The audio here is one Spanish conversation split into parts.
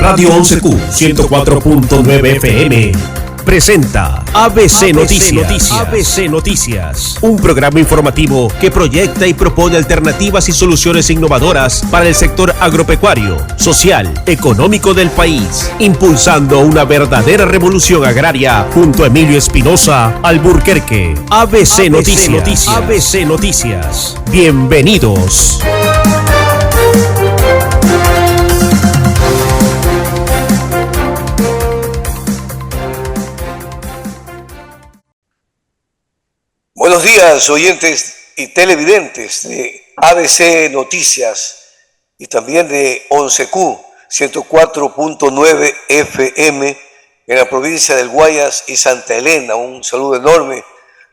Radio 11Q 104.9 FM presenta ABC Noticias. ABC Noticias, un programa informativo que proyecta y propone alternativas y soluciones innovadoras para el sector agropecuario, social, económico del país, impulsando una verdadera revolución agraria junto a Emilio Espinosa Alburquerque. ABC Noticias. ABC Noticias. Bienvenidos. Buenos días, oyentes y televidentes de ABC Noticias y también de 11Q 104.9 FM en la provincia del Guayas y Santa Elena. Un saludo enorme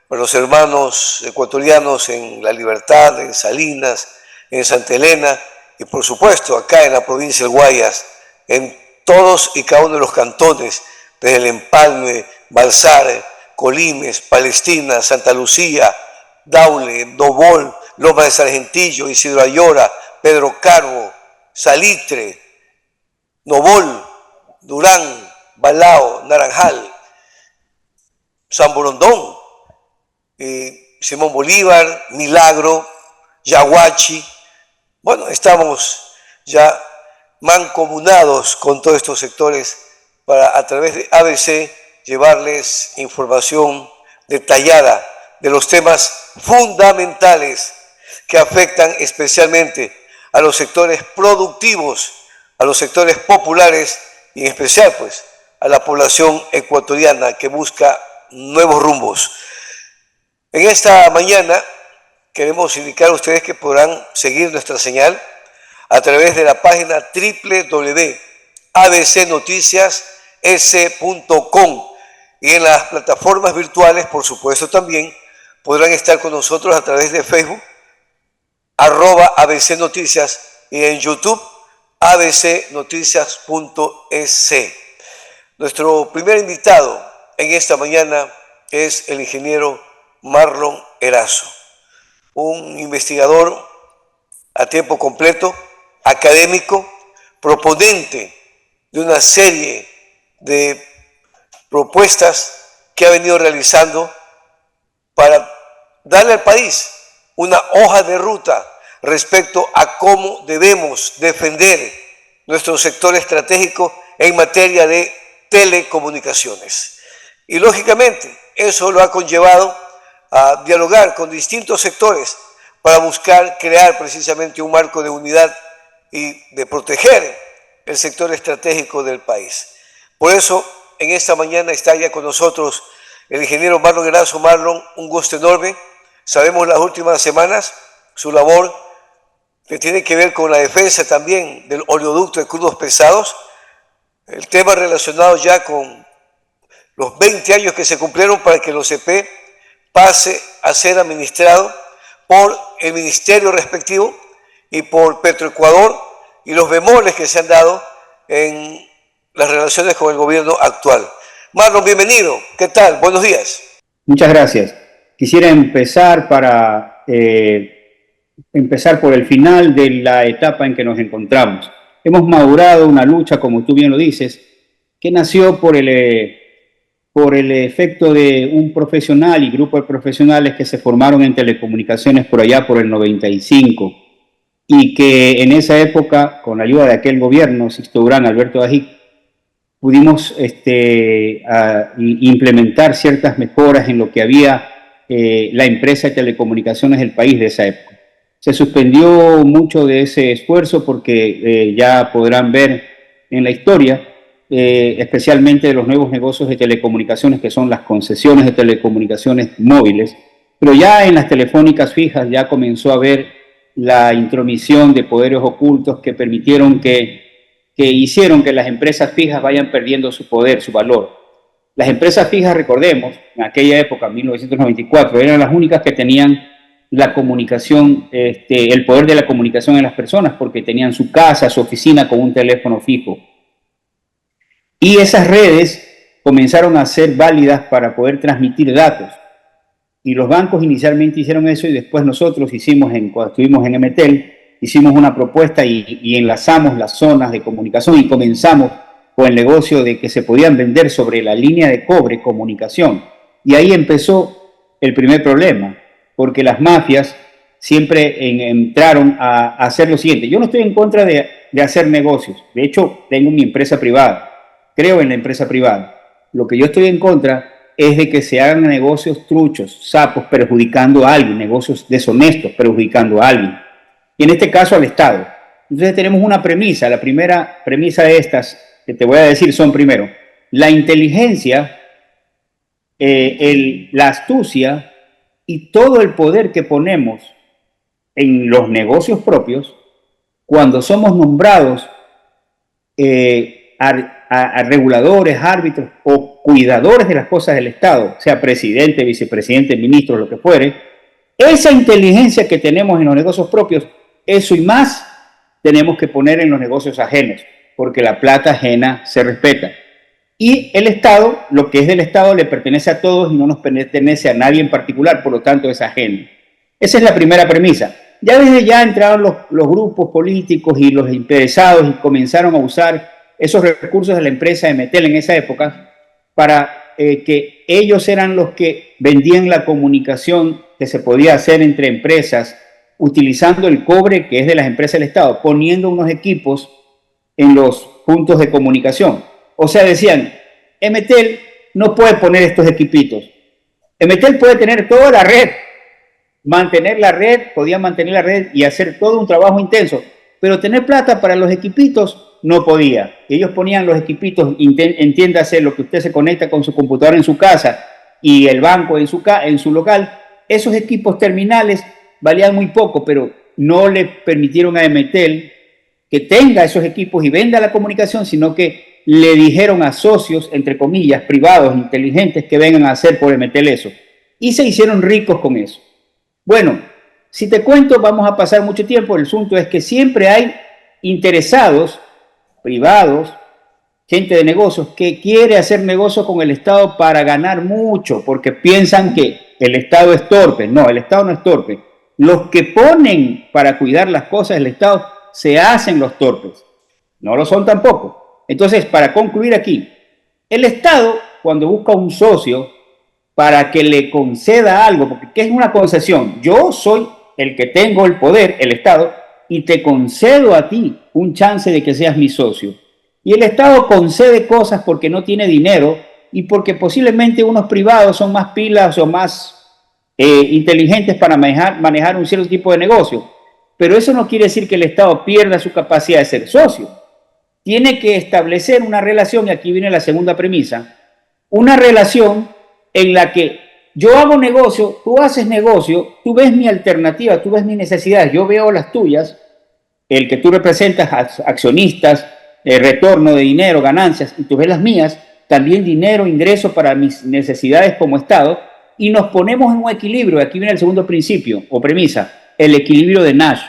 para los hermanos ecuatorianos en La Libertad, en Salinas, en Santa Elena y por supuesto acá en la provincia del Guayas, en todos y cada uno de los cantones, desde El Empalme, Balsar, Colimes, Palestina, Santa Lucía, Daule, Dobol, Loma de Sargentillo, Isidro Ayora, Pedro Carbo, Salitre, Nobol, Durán, Balao, Naranjal, San Borondón, Simón Bolívar, Milagro, Yaguachi. Bueno, estamos ya mancomunados con todos estos sectores para a través de ABC llevarles información detallada de los temas fundamentales que afectan especialmente a los sectores productivos, a los sectores populares y en especial pues a la población ecuatoriana que busca nuevos rumbos. En esta mañana queremos indicar a ustedes que podrán seguir nuestra señal a través de la página www.abcnoticias.es.com y en las plataformas virtuales, por supuesto, también podrán estar con nosotros a través de Facebook, @ABC Noticias, y en YouTube, abcnoticias.es. Nuestro primer invitado en esta mañana es el ingeniero Marlon Erazo, un investigador a tiempo completo, académico, proponente de una serie de propuestas que ha venido realizando para darle al país una hoja de ruta respecto a cómo debemos defender nuestro sector estratégico en materia de telecomunicaciones. Y lógicamente eso lo ha conllevado a dialogar con distintos sectores para buscar crear precisamente un marco de unidad y de proteger el sector estratégico del país. Por eso, en esta mañana está ya con nosotros el ingeniero Marlon Erazo. Marlon, un gusto enorme. Sabemos las últimas semanas su labor que tiene que ver con la defensa también del oleoducto de crudos pesados, el tema relacionado ya con los 20 años que se cumplieron para que el OCP pase a ser administrado por el ministerio respectivo y por Petroecuador y los bemoles que se han dado en las relaciones con el gobierno actual. Marlon, bienvenido. ¿Qué tal? Buenos días. Muchas gracias. Quisiera empezar por el final de la etapa en que nos encontramos. Hemos madurado una lucha, como tú bien lo dices, que nació por el efecto de un profesional y grupo de profesionales que se formaron en telecomunicaciones por allá por el 95 y que en esa época, con la ayuda de aquel gobierno, Sixto Durán, Alberto Ajic, pudimos implementar ciertas mejoras en lo que había la empresa de telecomunicaciones del país de esa época. Se suspendió mucho de ese esfuerzo porque ya podrán ver en la historia, especialmente de los nuevos negocios de telecomunicaciones, que son las concesiones de telecomunicaciones móviles, pero ya en las telefónicas fijas ya comenzó a haber la intromisión de poderes ocultos que permitieron que hicieron que las empresas fijas vayan perdiendo su poder, su valor. Las empresas fijas, recordemos, en aquella época, 1994, eran las únicas que tenían la comunicación, el poder de la comunicación en las personas, porque tenían su casa, su oficina con un teléfono fijo. Y esas redes comenzaron a ser válidas para poder transmitir datos. Y los bancos inicialmente hicieron eso y después nosotros cuando estuvimos en Emetel, hicimos una propuesta y enlazamos las zonas de comunicación y comenzamos con el negocio de que se podían vender sobre la línea de cobre comunicación. Y ahí empezó el primer problema, porque las mafias siempre entraron a hacer lo siguiente. Yo no estoy en contra de hacer negocios. De hecho, tengo mi empresa privada. Creo en la empresa privada. Lo que yo estoy en contra es de que se hagan negocios truchos, sapos, perjudicando a alguien, negocios deshonestos, perjudicando a alguien. Y en este caso al Estado. Entonces tenemos una premisa. La primera premisa de estas que te voy a decir son, primero, la inteligencia, la astucia y todo el poder que ponemos en los negocios propios cuando somos nombrados a reguladores, árbitros o cuidadores de las cosas del Estado, sea presidente, vicepresidente, ministro, lo que fuere. Esa inteligencia que tenemos en los negocios propios, eso y más tenemos que poner en los negocios ajenos, porque la plata ajena se respeta. Y el Estado, lo que es del Estado, le pertenece a todos y no nos pertenece a nadie en particular, por lo tanto es ajeno. Esa es la primera premisa. Ya desde ya entraron los grupos políticos y los interesados y comenzaron a usar esos recursos de la empresa de Metel en esa época para que ellos eran los que vendían la comunicación que se podía hacer entre empresas utilizando el cobre que es de las empresas del Estado, poniendo unos equipos en los puntos de comunicación. O sea, decían, Emetel no puede poner estos equipitos. Emetel puede tener toda la red, podía mantener la red y hacer todo un trabajo intenso, pero tener plata para los equipitos no podía. Ellos ponían los equipitos, entiéndase lo que usted se conecta con su computadora en su casa y el banco en su local, esos equipos terminales valían muy poco, pero no le permitieron a Emetel que tenga esos equipos y venda la comunicación, sino que le dijeron a socios, entre comillas, privados, inteligentes, que vengan a hacer por Emetel eso. Y se hicieron ricos con eso. Bueno, si te cuento, vamos a pasar mucho tiempo. El asunto es que siempre hay interesados, privados, gente de negocios, que quiere hacer negocio con el Estado para ganar mucho, porque piensan que el Estado es torpe. No, el Estado no es torpe. Los que ponen para cuidar las cosas del Estado se hacen los torpes. No lo son tampoco. Entonces, para concluir aquí, el Estado, cuando busca un socio para que le conceda algo, porque ¿qué es una concesión? Yo soy el que tengo el poder, el Estado, y te concedo a ti un chance de que seas mi socio. Y el Estado concede cosas porque no tiene dinero y porque posiblemente unos privados son más pilas o más inteligentes para manejar un cierto tipo de negocio. Pero eso no quiere decir que el Estado pierda su capacidad de ser socio. Tiene que establecer una relación, y aquí viene la segunda premisa, una relación en la que yo hago negocio, tú haces negocio, tú ves mi alternativa, tú ves mis necesidades, yo veo las tuyas, el que tú representas, accionistas, retorno de dinero, ganancias, y tú ves las mías, también dinero, ingreso para mis necesidades como Estado, y nos ponemos en un equilibrio. Aquí viene el segundo principio o premisa, el equilibrio de Nash.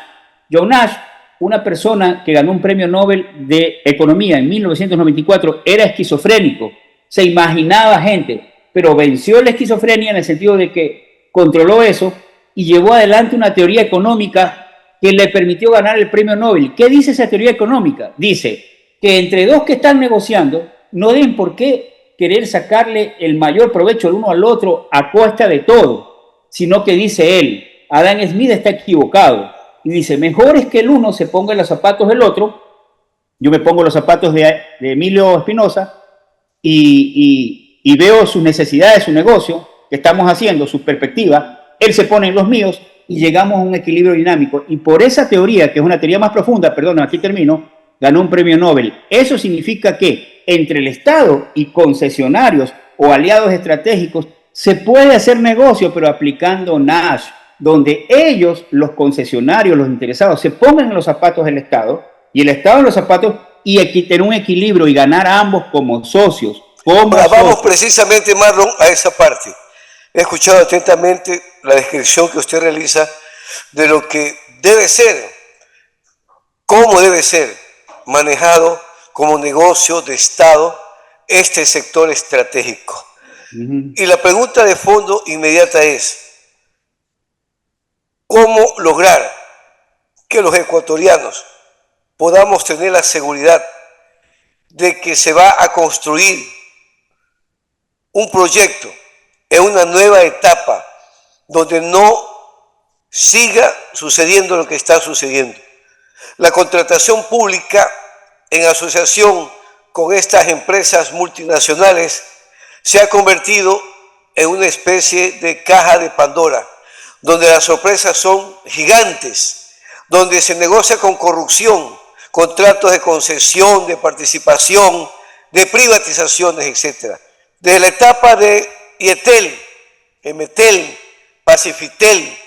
John Nash, una persona que ganó un premio Nobel de Economía en 1994, era esquizofrénico, se imaginaba gente, pero venció la esquizofrenia en el sentido de que controló eso y llevó adelante una teoría económica que le permitió ganar el premio Nobel. ¿Qué dice esa teoría económica? Dice que entre dos que están negociando no deben por qué querer sacarle el mayor provecho el uno al otro a costa de todo, sino que dice él, Adam Smith está equivocado y dice, mejor es que el uno se ponga en los zapatos del otro. Yo me pongo los zapatos de Emilio Espinosa y veo sus necesidades, su negocio que estamos haciendo, su perspectiva, él se pone en los míos y llegamos a un equilibrio dinámico. Y por esa teoría, que es una teoría más profunda, perdón, aquí termino, ganó un premio Nobel. Eso significa que entre el Estado y concesionarios o aliados estratégicos se puede hacer negocio, pero aplicando Nash, donde ellos, los concesionarios, los interesados, se pongan en los zapatos del Estado y el Estado en los zapatos y tener un equilibrio y ganar a ambos como socios. Vamos precisamente, Marlon, a esa parte. He escuchado atentamente la descripción que usted realiza de lo que debe ser, cómo debe ser manejado como negocio de Estado este sector estratégico. Y la pregunta de fondo inmediata es, ¿cómo lograr que los ecuatorianos podamos tener la seguridad de que se va a construir un proyecto en una nueva etapa donde no siga sucediendo lo que está sucediendo. La contratación pública en asociación con estas empresas multinacionales se ha convertido en una especie de caja de Pandora, donde las sorpresas son gigantes, donde se negocia con corrupción, contratos de concesión, de participación, de privatizaciones, etc. Desde la etapa de IETEL, Emetel, Pacifitel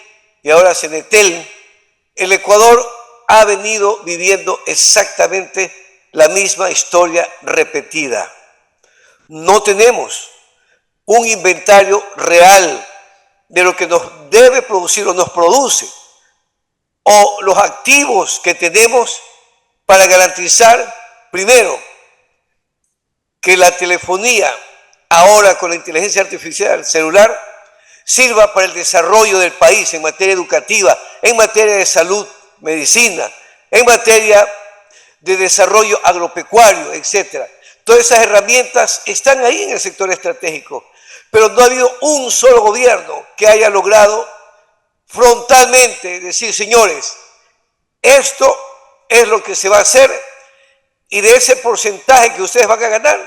y ahora Cenetel, el Ecuador ha venido viviendo exactamente la misma historia repetida. No tenemos un inventario real de lo que nos debe producir o nos produce, o los activos que tenemos para garantizar, primero, que la telefonía, ahora con la inteligencia artificial celular, sirva para el desarrollo del país en materia educativa, en materia de salud, medicina, en materia de desarrollo agropecuario, etc. Todas esas herramientas están ahí en el sector estratégico, pero no ha habido un solo gobierno que haya logrado frontalmente decir, señores, esto es lo que se va a hacer y de ese porcentaje que ustedes van a ganar,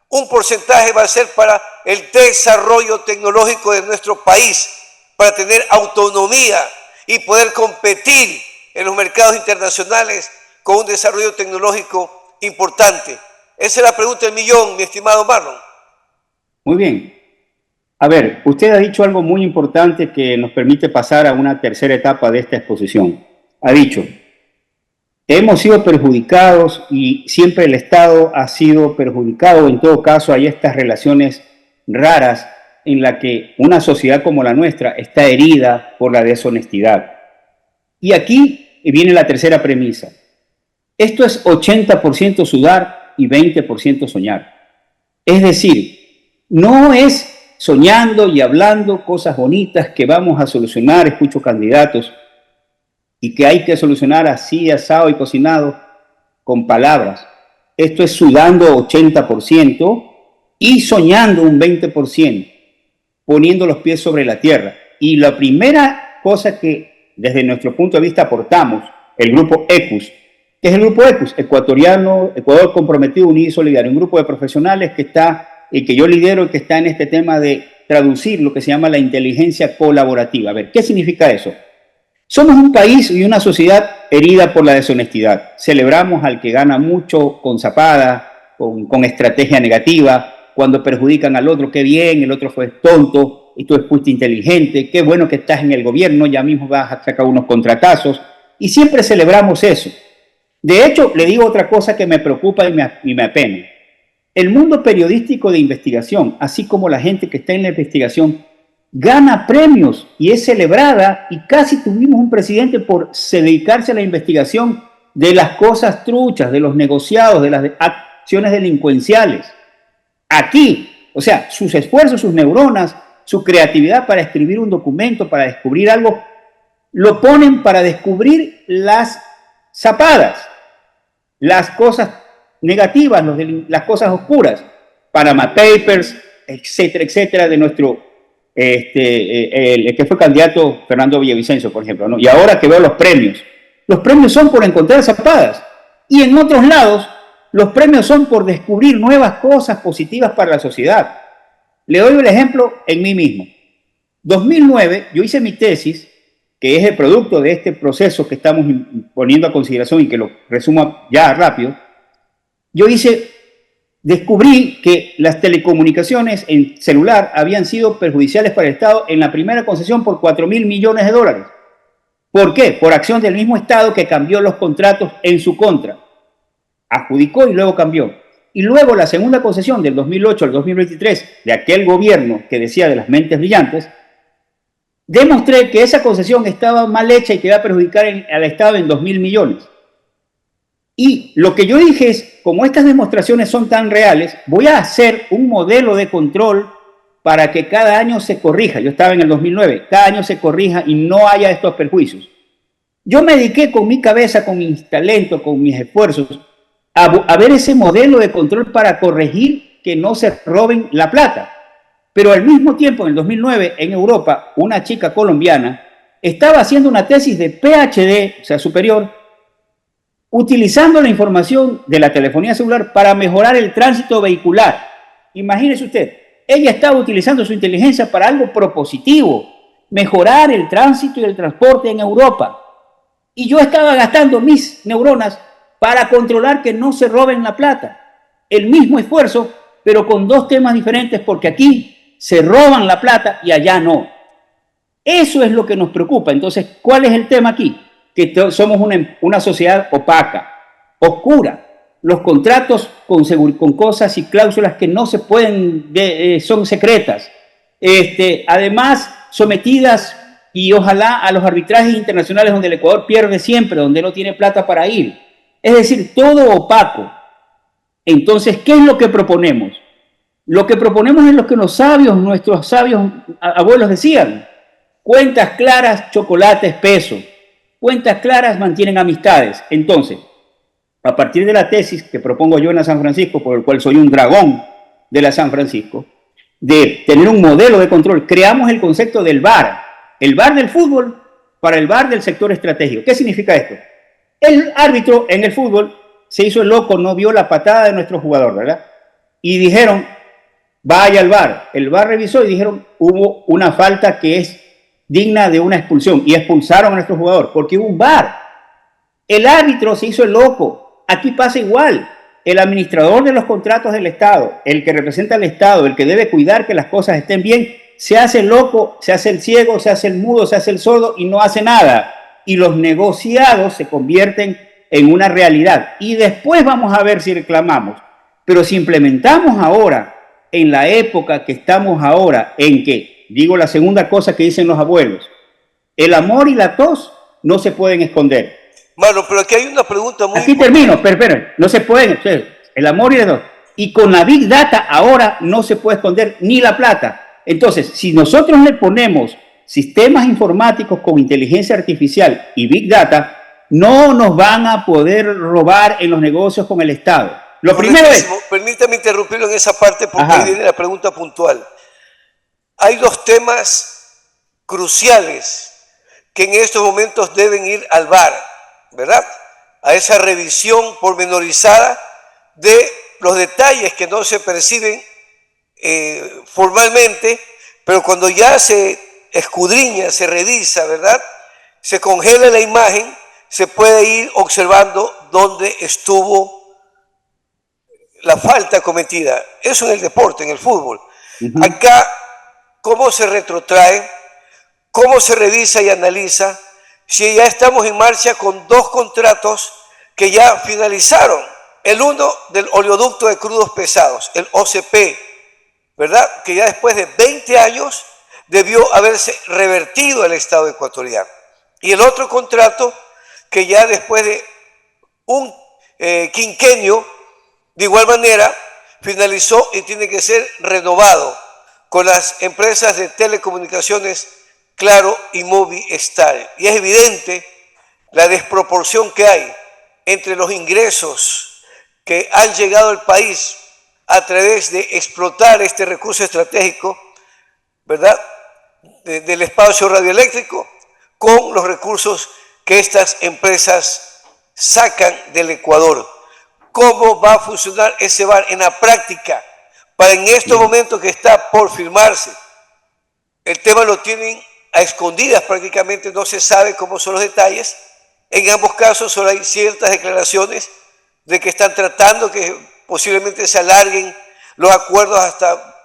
un porcentaje va a ser para el desarrollo tecnológico de nuestro país, para tener autonomía y poder competir en los mercados internacionales con un desarrollo tecnológico importante. Esa es la pregunta del millón, mi estimado Marlon. Muy bien. A ver, usted ha dicho algo muy importante que nos permite pasar a una tercera etapa de esta exposición. Ha dicho, hemos sido perjudicados y siempre el Estado ha sido perjudicado. En todo caso, hay estas relaciones raras en las que una sociedad como la nuestra está herida por la deshonestidad. Y aquí viene la tercera premisa. Esto es 80% sudar y 20% soñar. Es decir, no es soñando y hablando cosas bonitas que vamos a solucionar, escucho candidatos, y que hay que solucionar así, asado y cocinado con palabras. Esto es sudando 80% y soñando un 20%, poniendo los pies sobre la tierra. Y la primera cosa que desde nuestro punto de vista aportamos, el grupo ECUS, que es el grupo ECUS, Ecuatoriano, Ecuador Comprometido, Unido y Solidario, un grupo de profesionales que yo lidero y que está en este tema de traducir lo que se llama la inteligencia colaborativa. A ver, ¿qué significa eso? Somos un país y una sociedad herida por la deshonestidad. Celebramos al que gana mucho con zapada, con estrategia negativa, cuando perjudican al otro, qué bien, el otro fue tonto y tú fuiste inteligente, qué bueno que estás en el gobierno, ya mismo vas a sacar unos contratazos. Y siempre celebramos eso. De hecho, le digo otra cosa que me preocupa y me apena. El mundo periodístico de investigación, así como la gente que está en la investigación, gana premios y es celebrada, y casi tuvimos un presidente por dedicarse a la investigación de las cosas truchas, de los negociados, de las acciones delincuenciales. Aquí, o sea, sus esfuerzos, sus neuronas, su creatividad para escribir un documento, para descubrir algo, lo ponen para descubrir las zapadas, las cosas negativas, las cosas oscuras, Panama Papers, etcétera, etcétera, de nuestro el que fue candidato Fernando Villavicencio, por ejemplo, ¿no? Y ahora que veo los premios son por encontrar zapadas, y en otros lados los premios son por descubrir nuevas cosas positivas para la sociedad. Le doy el ejemplo en mí mismo. 2009 yo hice mi tesis, que es el producto de este proceso que estamos poniendo a consideración y que lo resumo ya rápido. Descubrí que las telecomunicaciones en celular habían sido perjudiciales para el Estado en la primera concesión por $4.000 millones. ¿Por qué? Por acción del mismo Estado que cambió los contratos en su contra. Adjudicó y luego cambió. Y luego la segunda concesión del 2008 al 2023 de aquel gobierno que decía de las mentes brillantes, demostré que esa concesión estaba mal hecha y que iba a perjudicar al Estado en 2.000 millones. Y lo que yo dije es, como estas demostraciones son tan reales, voy a hacer un modelo de control para que cada año se corrija. Yo estaba en el 2009, cada año se corrija y no haya estos perjuicios. Yo me dediqué con mi cabeza, con mis talentos, con mis esfuerzos, a ver ese modelo de control para corregir que no se roben la plata. Pero al mismo tiempo, en el 2009, en Europa, una chica colombiana estaba haciendo una tesis de PhD, o sea, superior, utilizando la información de la telefonía celular para mejorar el tránsito vehicular. Imagínese usted, ella estaba utilizando su inteligencia para algo propositivo, mejorar el tránsito y el transporte en Europa. Y yo estaba gastando mis neuronas para controlar que no se roben la plata. El mismo esfuerzo, pero con dos temas diferentes, porque aquí se roban la plata y allá no. Eso es lo que nos preocupa. Entonces, ¿cuál es el tema aquí? Que somos una sociedad opaca, oscura. Los contratos con cosas y cláusulas que no se pueden, son secretas. Además, sometidas y ojalá a los arbitrajes internacionales donde el Ecuador pierde siempre, donde no tiene plata para ir. Es decir, todo opaco. Entonces, ¿qué es lo que proponemos? Lo que proponemos es lo que nuestros sabios abuelos decían. Cuentas claras, chocolate espeso. Cuentas claras mantienen amistades. Entonces, a partir de la tesis que propongo yo en la San Francisco, por el cual soy un dragón de la San Francisco, de tener un modelo de control, creamos el concepto del VAR. El VAR del fútbol para el VAR del sector estratégico. ¿Qué significa esto? El árbitro en el fútbol se hizo el loco, no vio la patada de nuestro jugador, ¿verdad? Y dijeron, vaya al VAR. El VAR revisó y dijeron, hubo una falta que es digna de una expulsión. Y expulsaron a nuestro jugador porque hubo un VAR. El árbitro se hizo el loco. Aquí pasa igual. El administrador de los contratos del Estado, el que representa al Estado, el que debe cuidar que las cosas estén bien, se hace el loco, se hace el ciego, se hace el mudo, se hace el sordo y no hace nada. Y los negociados se convierten en una realidad. Y después vamos a ver si reclamamos. Pero si implementamos ahora, en la época que estamos ahora, en que, digo la segunda cosa que dicen los abuelos, el amor y la tos no se pueden esconder. Mano, pero aquí hay una pregunta muy Aquí termino, pero no se pueden, el amor y la tos. Y con la Big Data ahora no se puede esconder ni la plata. Entonces, si nosotros le ponemos sistemas informáticos con inteligencia artificial y Big Data, no nos van a poder robar en los negocios con el Estado. Lo primero es... Permítame interrumpirlo en esa parte porque ahí viene la pregunta puntual. Hay dos temas cruciales que en estos momentos deben ir al VAR, ¿verdad? A esa revisión pormenorizada de los detalles que no se perciben formalmente, pero cuando ya se escudriña, se revisa, ¿verdad? Se congela la imagen, se puede ir observando dónde estuvo la falta cometida. Eso en el deporte, en el fútbol. Acá, ¿cómo se retrotrae? ¿Cómo se revisa y analiza? Si ya estamos en marcha con dos contratos que ya finalizaron. El uno del oleoducto de crudos pesados, el OCP, ¿verdad? Que ya después de 20 años debió haberse revertido al Estado ecuatoriano. Y el otro contrato que ya después de un quinquenio, de igual manera, finalizó y tiene que ser renovado con las empresas de telecomunicaciones Claro y Movistar. Y es evidente la desproporción que hay entre los ingresos que han llegado al país a través de explotar este recurso estratégico, ¿verdad?, del espacio radioeléctrico, con los recursos que estas empresas sacan del Ecuador. ¿Cómo va a funcionar ese VAR en la práctica? Para en estos momentos que está por firmarse, el tema lo tienen a escondidas prácticamente, no se sabe cómo son los detalles. En ambos casos solo hay ciertas declaraciones de que están tratando que posiblemente se alarguen los acuerdos hasta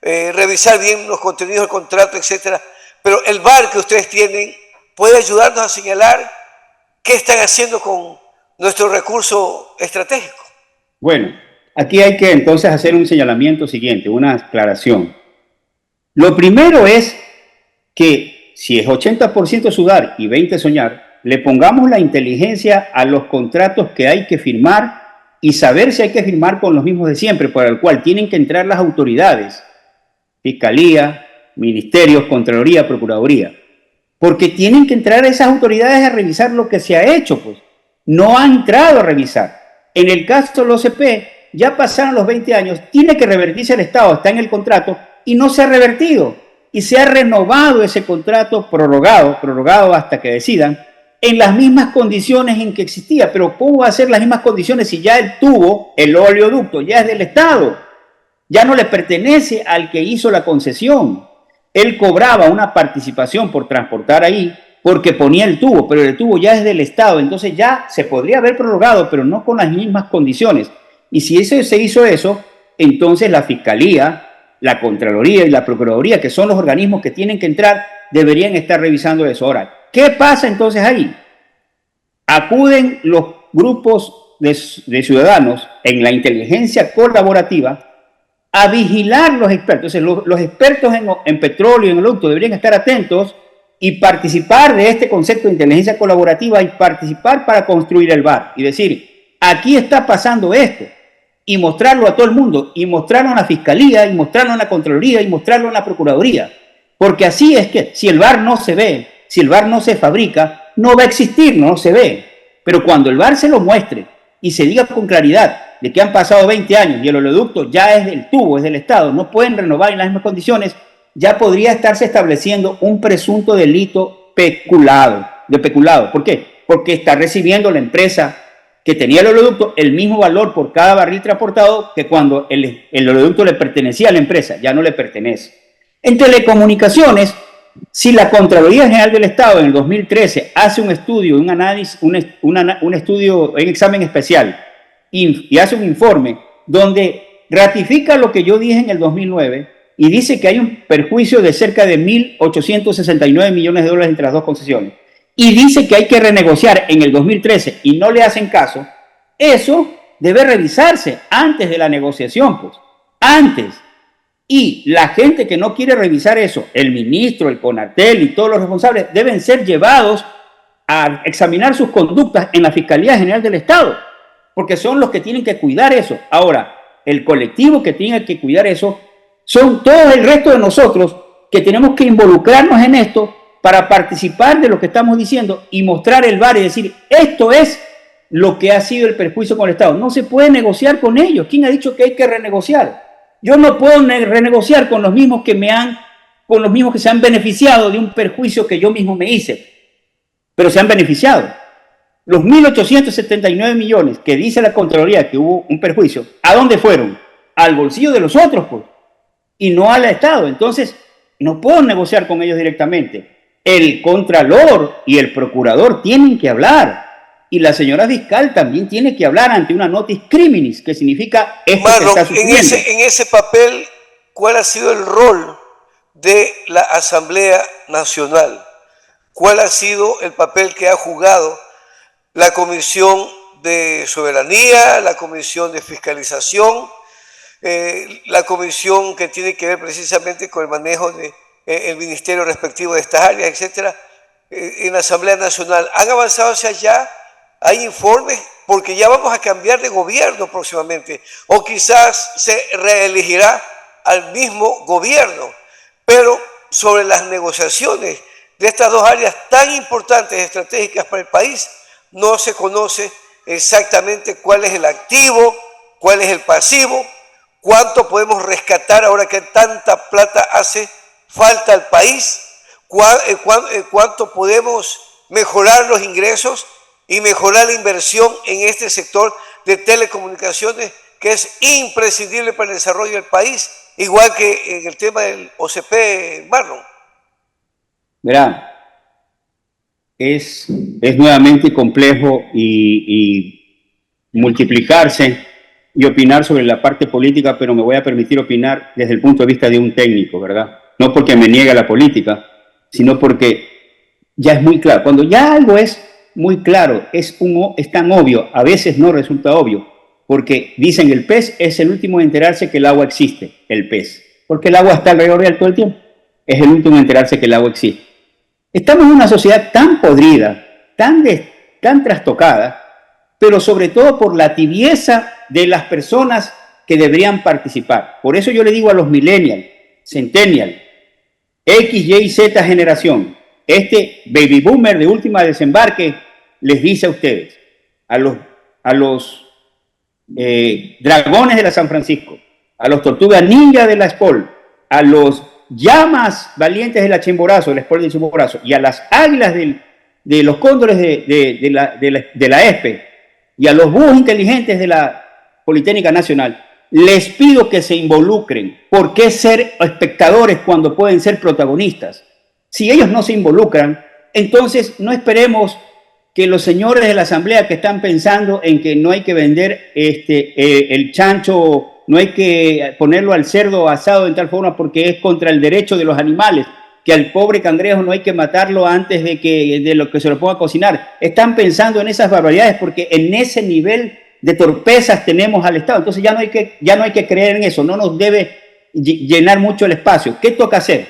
revisar bien los contenidos del contrato, etcétera. Pero el VAR que ustedes tienen puede ayudarnos a señalar qué están haciendo con nuestro recurso estratégico. Bueno, aquí hay que entonces hacer un señalamiento siguiente, una aclaración. Lo primero es que si es 80% sudar y 20% soñar, le pongamos la inteligencia a los contratos que hay que firmar y saber si hay que firmar con los mismos de siempre, para el cual tienen que entrar las autoridades, Fiscalía, Ministerios, Contraloría, Procuraduría, porque tienen que entrar esas autoridades a revisar lo que se ha hecho, pues. No han entrado a revisar. En el caso del OCP, ya pasaron los 20 años, tiene que revertirse el Estado, está en el contrato y no se ha revertido. Y se ha renovado ese contrato prorrogado hasta que decidan, en las mismas condiciones en que existía. Pero ¿cómo va a ser las mismas condiciones si ya el tubo, el oleoducto, ya es del Estado? Ya no le pertenece al que hizo la concesión. Él cobraba una participación por transportar ahí porque ponía el tubo, pero el tubo ya es del Estado. Entonces ya se podría haber prorrogado, pero no con las mismas condiciones. Y si se hizo eso, entonces la Fiscalía, la Contraloría y la Procuraduría, que son los organismos que tienen que entrar, deberían estar revisando eso. Ahora, ¿qué pasa entonces ahí? Acuden los grupos de ciudadanos en la inteligencia colaborativa a vigilar los expertos. Entonces, los expertos en petróleo y en oleoducto deberían estar atentos y participar de este concepto de inteligencia colaborativa y participar para construir el VAR y decir, aquí está pasando esto, y mostrarlo a todo el mundo, y mostrarlo a la Fiscalía, y mostrarlo a la Contraloría, y mostrarlo a la Procuraduría. Porque así es que si el VAR no se ve, si el VAR no se fabrica, no va a existir, no se ve. Pero cuando el VAR se lo muestre y se diga con claridad de que han pasado 20 años y el oleoducto ya es del tubo, es del Estado, no pueden renovar en las mismas condiciones, ya podría estarse estableciendo un presunto delito de peculado. ¿Por qué? Porque está recibiendo la empresa que tenía el oleoducto el mismo valor por cada barril transportado que cuando el oleoducto le pertenecía a la empresa, ya no le pertenece. En telecomunicaciones, si la Contraloría General del Estado en el 2013 hace un estudio, un análisis, un estudio, un examen especial y hace un informe donde ratifica lo que yo dije en el 2009 y dice que hay un perjuicio de cerca de 1.869 millones de dólares entre las dos concesiones, y dice que hay que renegociar en el 2013 y no le hacen caso, eso debe revisarse antes de la negociación, pues, antes. Y la gente que no quiere revisar eso, el ministro, el CONATEL y todos los responsables, deben ser llevados a examinar sus conductas en la Fiscalía General del Estado, porque son los que tienen que cuidar eso. Ahora, el colectivo que tiene que cuidar eso son todo el resto de nosotros que tenemos que involucrarnos en esto para participar de lo que estamos diciendo y mostrar el VAR y decir, esto es lo que ha sido el perjuicio con el Estado. No se puede negociar con ellos. ¿Quién ha dicho que hay que renegociar? Yo no puedo renegociar con los mismos que se han beneficiado de un perjuicio que yo mismo me hice, pero se han beneficiado. Los 1.879 millones que dice la Contraloría que hubo un perjuicio, ¿a dónde fueron? Al bolsillo de los otros, pues, y no al Estado. Entonces, no puedo negociar con ellos directamente. El Contralor y el Procurador tienen que hablar. Y la señora fiscal también tiene que hablar ante una notis criminis, que significa esto que está sucediendo. En ese papel, ¿cuál ha sido el rol de la Asamblea Nacional? ¿Cuál ha sido el papel que ha jugado la Comisión de Soberanía, la Comisión de Fiscalización, la comisión que tiene que ver precisamente con el manejo del ministerio respectivo de estas áreas, etcétera, en la Asamblea Nacional? ¿Han avanzado hacia allá? ¿Hay informes? Porque ya vamos a cambiar de gobierno próximamente, o quizás se reelegirá al mismo gobierno, pero sobre las negociaciones de estas dos áreas tan importantes, estratégicas para el país, no se conoce exactamente cuál es el activo, cuál es el pasivo, cuánto podemos rescatar ahora que tanta plata hace falta al país, cuánto podemos mejorar los ingresos y mejorar la inversión en este sector de telecomunicaciones, que es imprescindible para el desarrollo del país, igual que en el tema del OCP, Marlon. Verá, es nuevamente complejo y multiplicarse y opinar sobre la parte política, pero me voy a permitir opinar desde el punto de vista de un técnico, ¿verdad? No porque me niegue a la política, sino porque ya es muy claro. Cuando ya algo es muy claro, es tan obvio, a veces no resulta obvio, porque dicen el pez es el último en enterarse que el agua existe, el pez, porque el agua está alrededor de él todo el tiempo, es el último en enterarse que el agua existe. Estamos en una sociedad tan podrida, tan trastocada, pero sobre todo por la tibieza de las personas que deberían participar. Por eso yo le digo a los millennials, centennials, X, Y, Z generación, este baby boomer de última desembarque les dice a ustedes, a los dragones de la San Francisco, a los tortugas ninja de la SPOL, a los llamas valientes de la Chimborazo, de la SPOL de Chimborazo, y a las águilas de los cóndores de la ESPE, y a los búhos inteligentes de la Politécnica Nacional, les pido que se involucren. ¿Por qué ser espectadores cuando pueden ser protagonistas? Si ellos no se involucran, entonces no esperemos que los señores de la Asamblea que están pensando en que no hay que vender el chancho, no hay que ponerlo al cerdo asado en tal forma porque es contra el derecho de los animales, que al pobre cangrejo no hay que matarlo antes de lo que se lo ponga a cocinar. Están pensando en esas barbaridades porque en ese nivel de torpezas tenemos al Estado. Entonces ya no hay que creer en eso, no nos debe llenar mucho el espacio. ¿Qué toca hacer?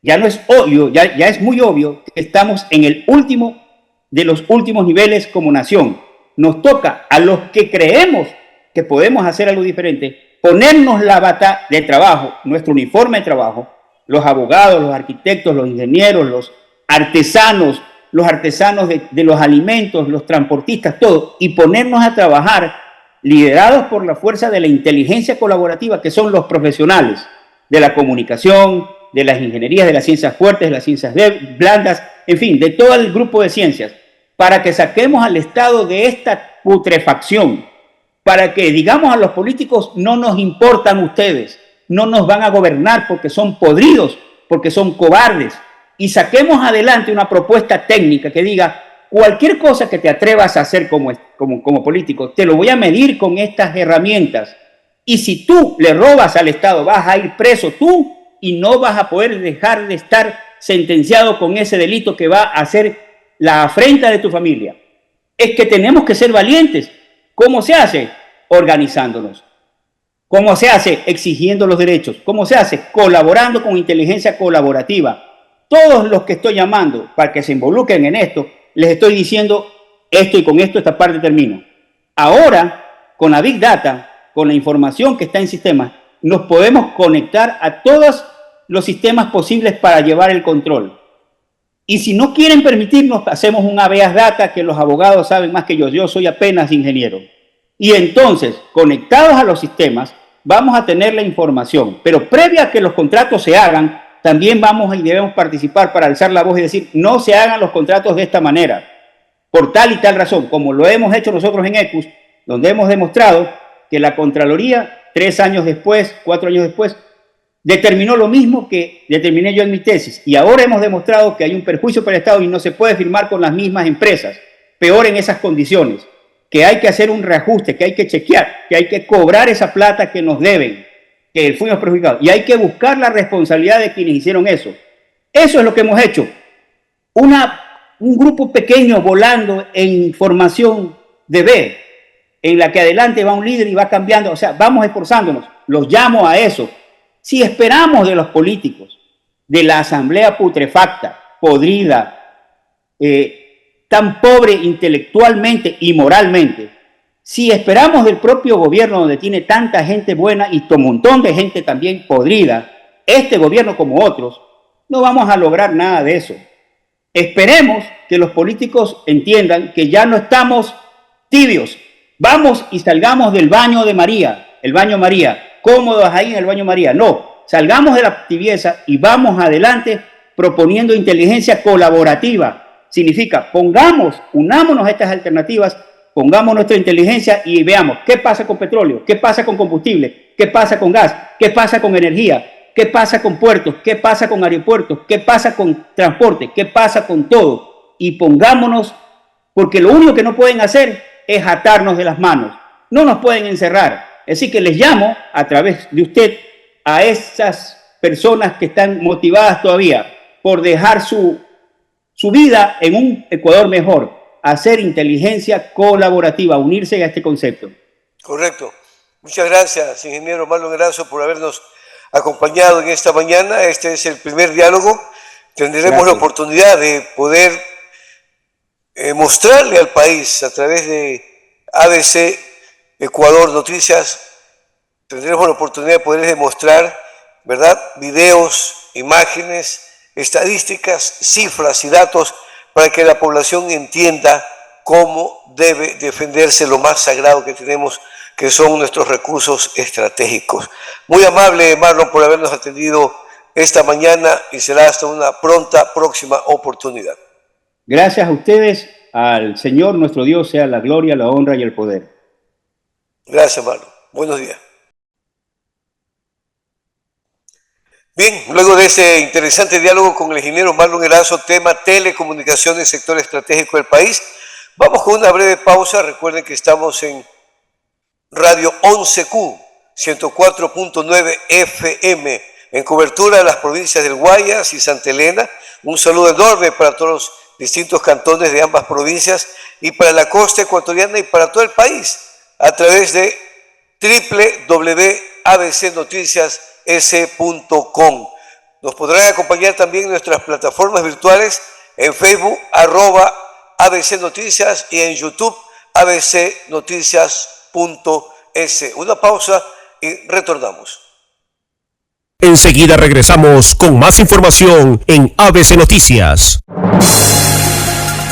Ya no es obvio, ya es muy obvio que estamos en el último de los últimos niveles como nación. Nos toca a los que creemos que podemos hacer algo diferente, ponernos la bata de trabajo, nuestro uniforme de trabajo, los abogados, los arquitectos, los ingenieros, los artesanos de los alimentos, los transportistas, todo, y ponernos a trabajar liderados por la fuerza de la inteligencia colaborativa, que son los profesionales de la comunicación, de las ingenierías, de las ciencias fuertes, de las ciencias blandas, en fin, de todo el grupo de ciencias, para que saquemos al Estado de esta putrefacción, para que digamos a los políticos, no nos importan ustedes, no nos van a gobernar porque son podridos, porque son cobardes, y saquemos adelante una propuesta técnica que diga, cualquier cosa que te atrevas a hacer como político, te lo voy a medir con estas herramientas, y si tú le robas al Estado, vas a ir preso tú, y no vas a poder dejar de estar sentenciado con ese delito que va a hacer la afrenta de tu familia. Es que tenemos que ser valientes. ¿Cómo se hace? Organizándonos. ¿Cómo se hace? Exigiendo los derechos. ¿Cómo se hace? Colaborando con inteligencia colaborativa. Todos los que estoy llamando para que se involucren en esto, les estoy diciendo esto y con esto esta parte termino. Ahora, con la Big Data, con la información que está en sistemas, nos podemos conectar a todos los sistemas posibles para llevar el control. Y si no quieren permitirnos, hacemos un habeas data, que los abogados saben más que yo soy apenas ingeniero. Y entonces, conectados a los sistemas, vamos a tener la información. Pero previa a que los contratos se hagan, también vamos y debemos participar para alzar la voz y decir, no se hagan los contratos de esta manera, por tal y tal razón, como lo hemos hecho nosotros en ECUS, donde hemos demostrado que la Contraloría, 3 años después, 4 años después, determinó lo mismo que determiné yo en mi tesis. Y ahora hemos demostrado que hay un perjuicio para el Estado y no se puede firmar con las mismas empresas. Peor en esas condiciones, que hay que hacer un reajuste, que hay que chequear, que hay que cobrar esa plata que nos deben, que fuimos perjudicados. Y hay que buscar la responsabilidad de quienes hicieron eso. Eso es lo que hemos hecho. Un grupo pequeño volando en formación de B, en la que adelante va un líder y va cambiando, o sea, vamos esforzándonos, los llamo a eso. Si esperamos de los políticos, de la asamblea putrefacta, podrida, tan pobre intelectualmente y moralmente, si esperamos del propio gobierno donde tiene tanta gente buena y un montón de gente también podrida, este gobierno como otros, no vamos a lograr nada de eso. Esperemos que los políticos entiendan que ya no estamos tibios. Vamos y salgamos del baño de María, el baño María, cómodos ahí en el baño María. No, salgamos de la tibieza y vamos adelante proponiendo inteligencia colaborativa. Significa, unámonos a estas alternativas, pongamos nuestra inteligencia y veamos qué pasa con petróleo, qué pasa con combustible, qué pasa con gas, qué pasa con energía, qué pasa con puertos, qué pasa con aeropuertos, qué pasa con transporte, qué pasa con todo. Y pongámonos, porque lo único que no pueden hacer es atarnos de las manos. No nos pueden encerrar. Así que les llamo a través de usted a esas personas que están motivadas todavía por dejar su vida en un Ecuador mejor, a hacer inteligencia colaborativa, unirse a este concepto. Correcto. Muchas gracias, ingeniero Marlon Erazo, por habernos acompañado en esta mañana. Este es el primer diálogo. Tendremos la oportunidad de poder mostrarle al país a través de ABC Ecuador Noticias, tendremos la oportunidad de poder demostrar, ¿verdad?, videos, imágenes, estadísticas, cifras y datos para que la población entienda cómo debe defenderse lo más sagrado que tenemos, que son nuestros recursos estratégicos. Muy amable, Marlon, por habernos atendido esta mañana y será hasta una pronta próxima oportunidad. Gracias a ustedes, al Señor nuestro Dios sea la gloria, la honra y el poder. Gracias, Marlon. Buenos días. Bien, luego de ese interesante diálogo con el ingeniero Marlon Erazo, tema telecomunicaciones, sector estratégico del país, vamos con una breve pausa. Recuerden que estamos en Radio 11Q, 104.9 FM, en cobertura de las provincias del Guayas y Santa Elena. Un saludo enorme para todos los distintos cantones de ambas provincias y para la costa ecuatoriana y para todo el país, a través de www.abcnoticias.com. Nos podrán acompañar también en nuestras plataformas virtuales en Facebook, @ABC Noticias, y en YouTube, abcnoticias.es. Una pausa y retornamos. Enseguida regresamos con más información en ABC Noticias.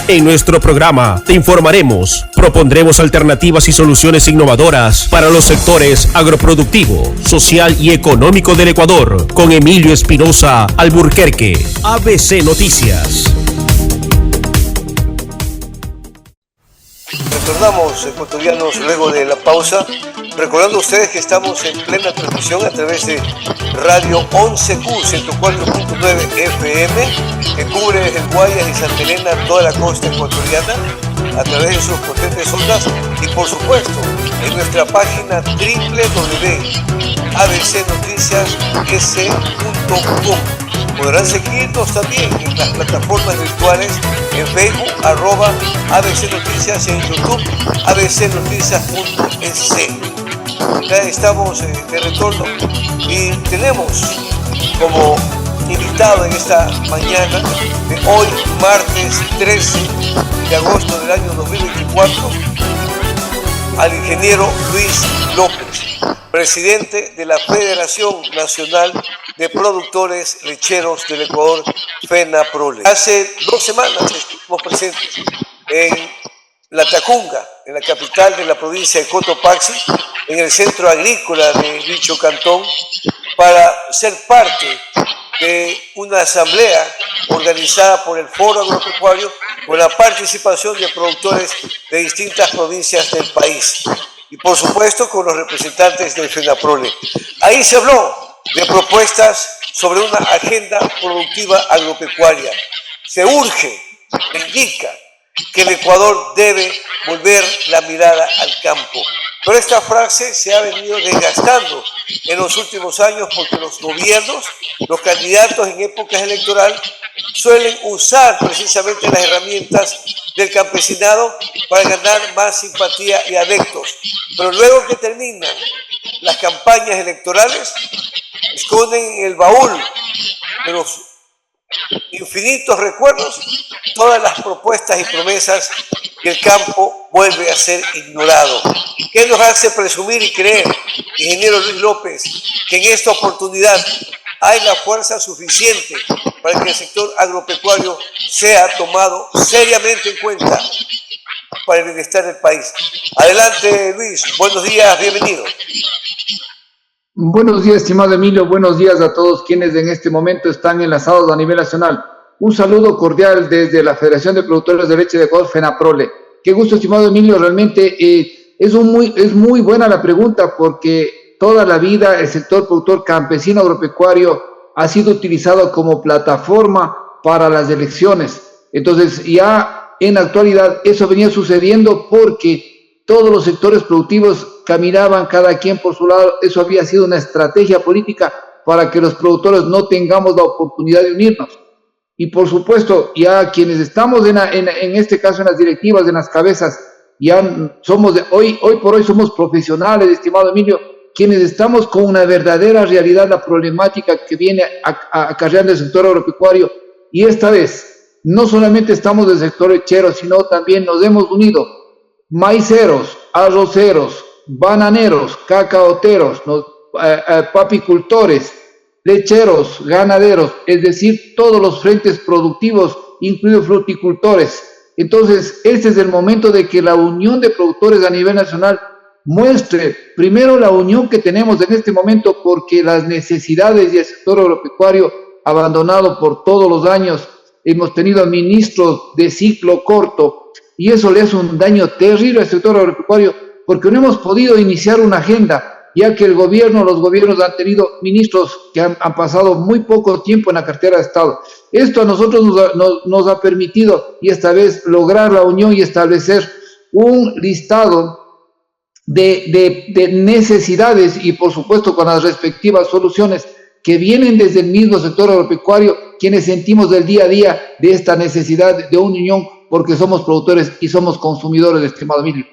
En nuestro programa te informaremos, propondremos alternativas y soluciones innovadoras para los sectores agroproductivo, social y económico del Ecuador, con Emilio Espinosa Alburquerque. ABC Noticias. Retornamos, ecuatorianos, luego de la pausa, recordando a ustedes que estamos en plena transmisión a través de Radio 11Q, 104.9 FM, que cubre el Guayas y Santa Elena, toda la costa ecuatoriana, a través de sus potentes ondas, y por supuesto, en nuestra página www.abcnoticias.com. Podrán seguirnos también en las plataformas virtuales, en Facebook, @ABC Noticias, y en YouTube, abcnoticias.es. Ya estamos de retorno y tenemos como invitado en esta mañana de hoy, martes 13 de agosto del año 2024, al ingeniero Luis López, presidente de la Federación Nacional de Productores Lecheros del Ecuador, FENAPROLE. Hace 2 semanas estuvimos presentes en La Tacunga, en la capital de la provincia de Cotopaxi, en el centro agrícola de dicho cantón, para ser parte de una asamblea organizada por el Foro Agropecuario con la participación de productores de distintas provincias del país y por supuesto con los representantes del FENAPROLE. Ahí se habló de propuestas sobre una agenda productiva agropecuaria. Se urge, se indica que el Ecuador debe volver la mirada al campo. Pero esta frase se ha venido desgastando en los últimos años porque los gobiernos, los candidatos en épocas electorales suelen usar precisamente las herramientas del campesinado para ganar más simpatía y adeptos. Pero luego que terminan las campañas electorales, esconden en el baúl de los infinitos recuerdos todas las propuestas y promesas, y el campo vuelve a ser ignorado. ¿Qué nos hace presumir y creer, ingeniero Luis López, que en esta oportunidad hay la fuerza suficiente para que el sector agropecuario sea tomado seriamente en cuenta para el bienestar del país? Adelante, Luis, buenos días, bienvenido. Buenos días, estimado Emilio, buenos días a todos quienes en este momento están enlazados a nivel nacional. Un saludo cordial desde la Federación de Productores de Leche de Ecuador, FENAPROLE. Qué gusto, estimado Emilio, realmente es muy buena la pregunta, porque toda la vida el sector productor campesino agropecuario ha sido utilizado como plataforma para las elecciones. Entonces, ya en la actualidad eso venía sucediendo porque todos los sectores productivos caminaban cada quien por su lado. Eso había sido una estrategia política para que los productores no tengamos la oportunidad de unirnos. Y por supuesto, ya quienes estamos en este caso en las directivas, en las cabezas, ya somos hoy por hoy somos profesionales, estimado Emilio, quienes estamos con una verdadera realidad, la problemática que viene acarreando el sector agropecuario. Y esta vez, no solamente estamos del sector lechero, sino también nos hemos unido maiceros, arroceros, bananeros, cacaoteros, papicultores, lecheros, ganaderos, es decir, todos los frentes productivos, incluidos fruticultores, Entonces, este es el momento de que la unión de productores a nivel nacional muestre primero la unión que tenemos en este momento, porque las necesidades del sector agropecuario abandonado por todos los años, hemos tenido ministros de ciclo corto y eso le hace un daño terrible al sector agropecuario porque no hemos podido iniciar una agenda, ya que los gobiernos han tenido ministros que han pasado muy poco tiempo en la cartera de Estado. Esto a nosotros nos ha permitido, y esta vez, lograr la unión y establecer un listado de necesidades y, por supuesto, con las respectivas soluciones que vienen desde el mismo sector agropecuario, quienes sentimos del día a día de esta necesidad de una unión, porque somos productores y somos consumidores, estimado Emilio.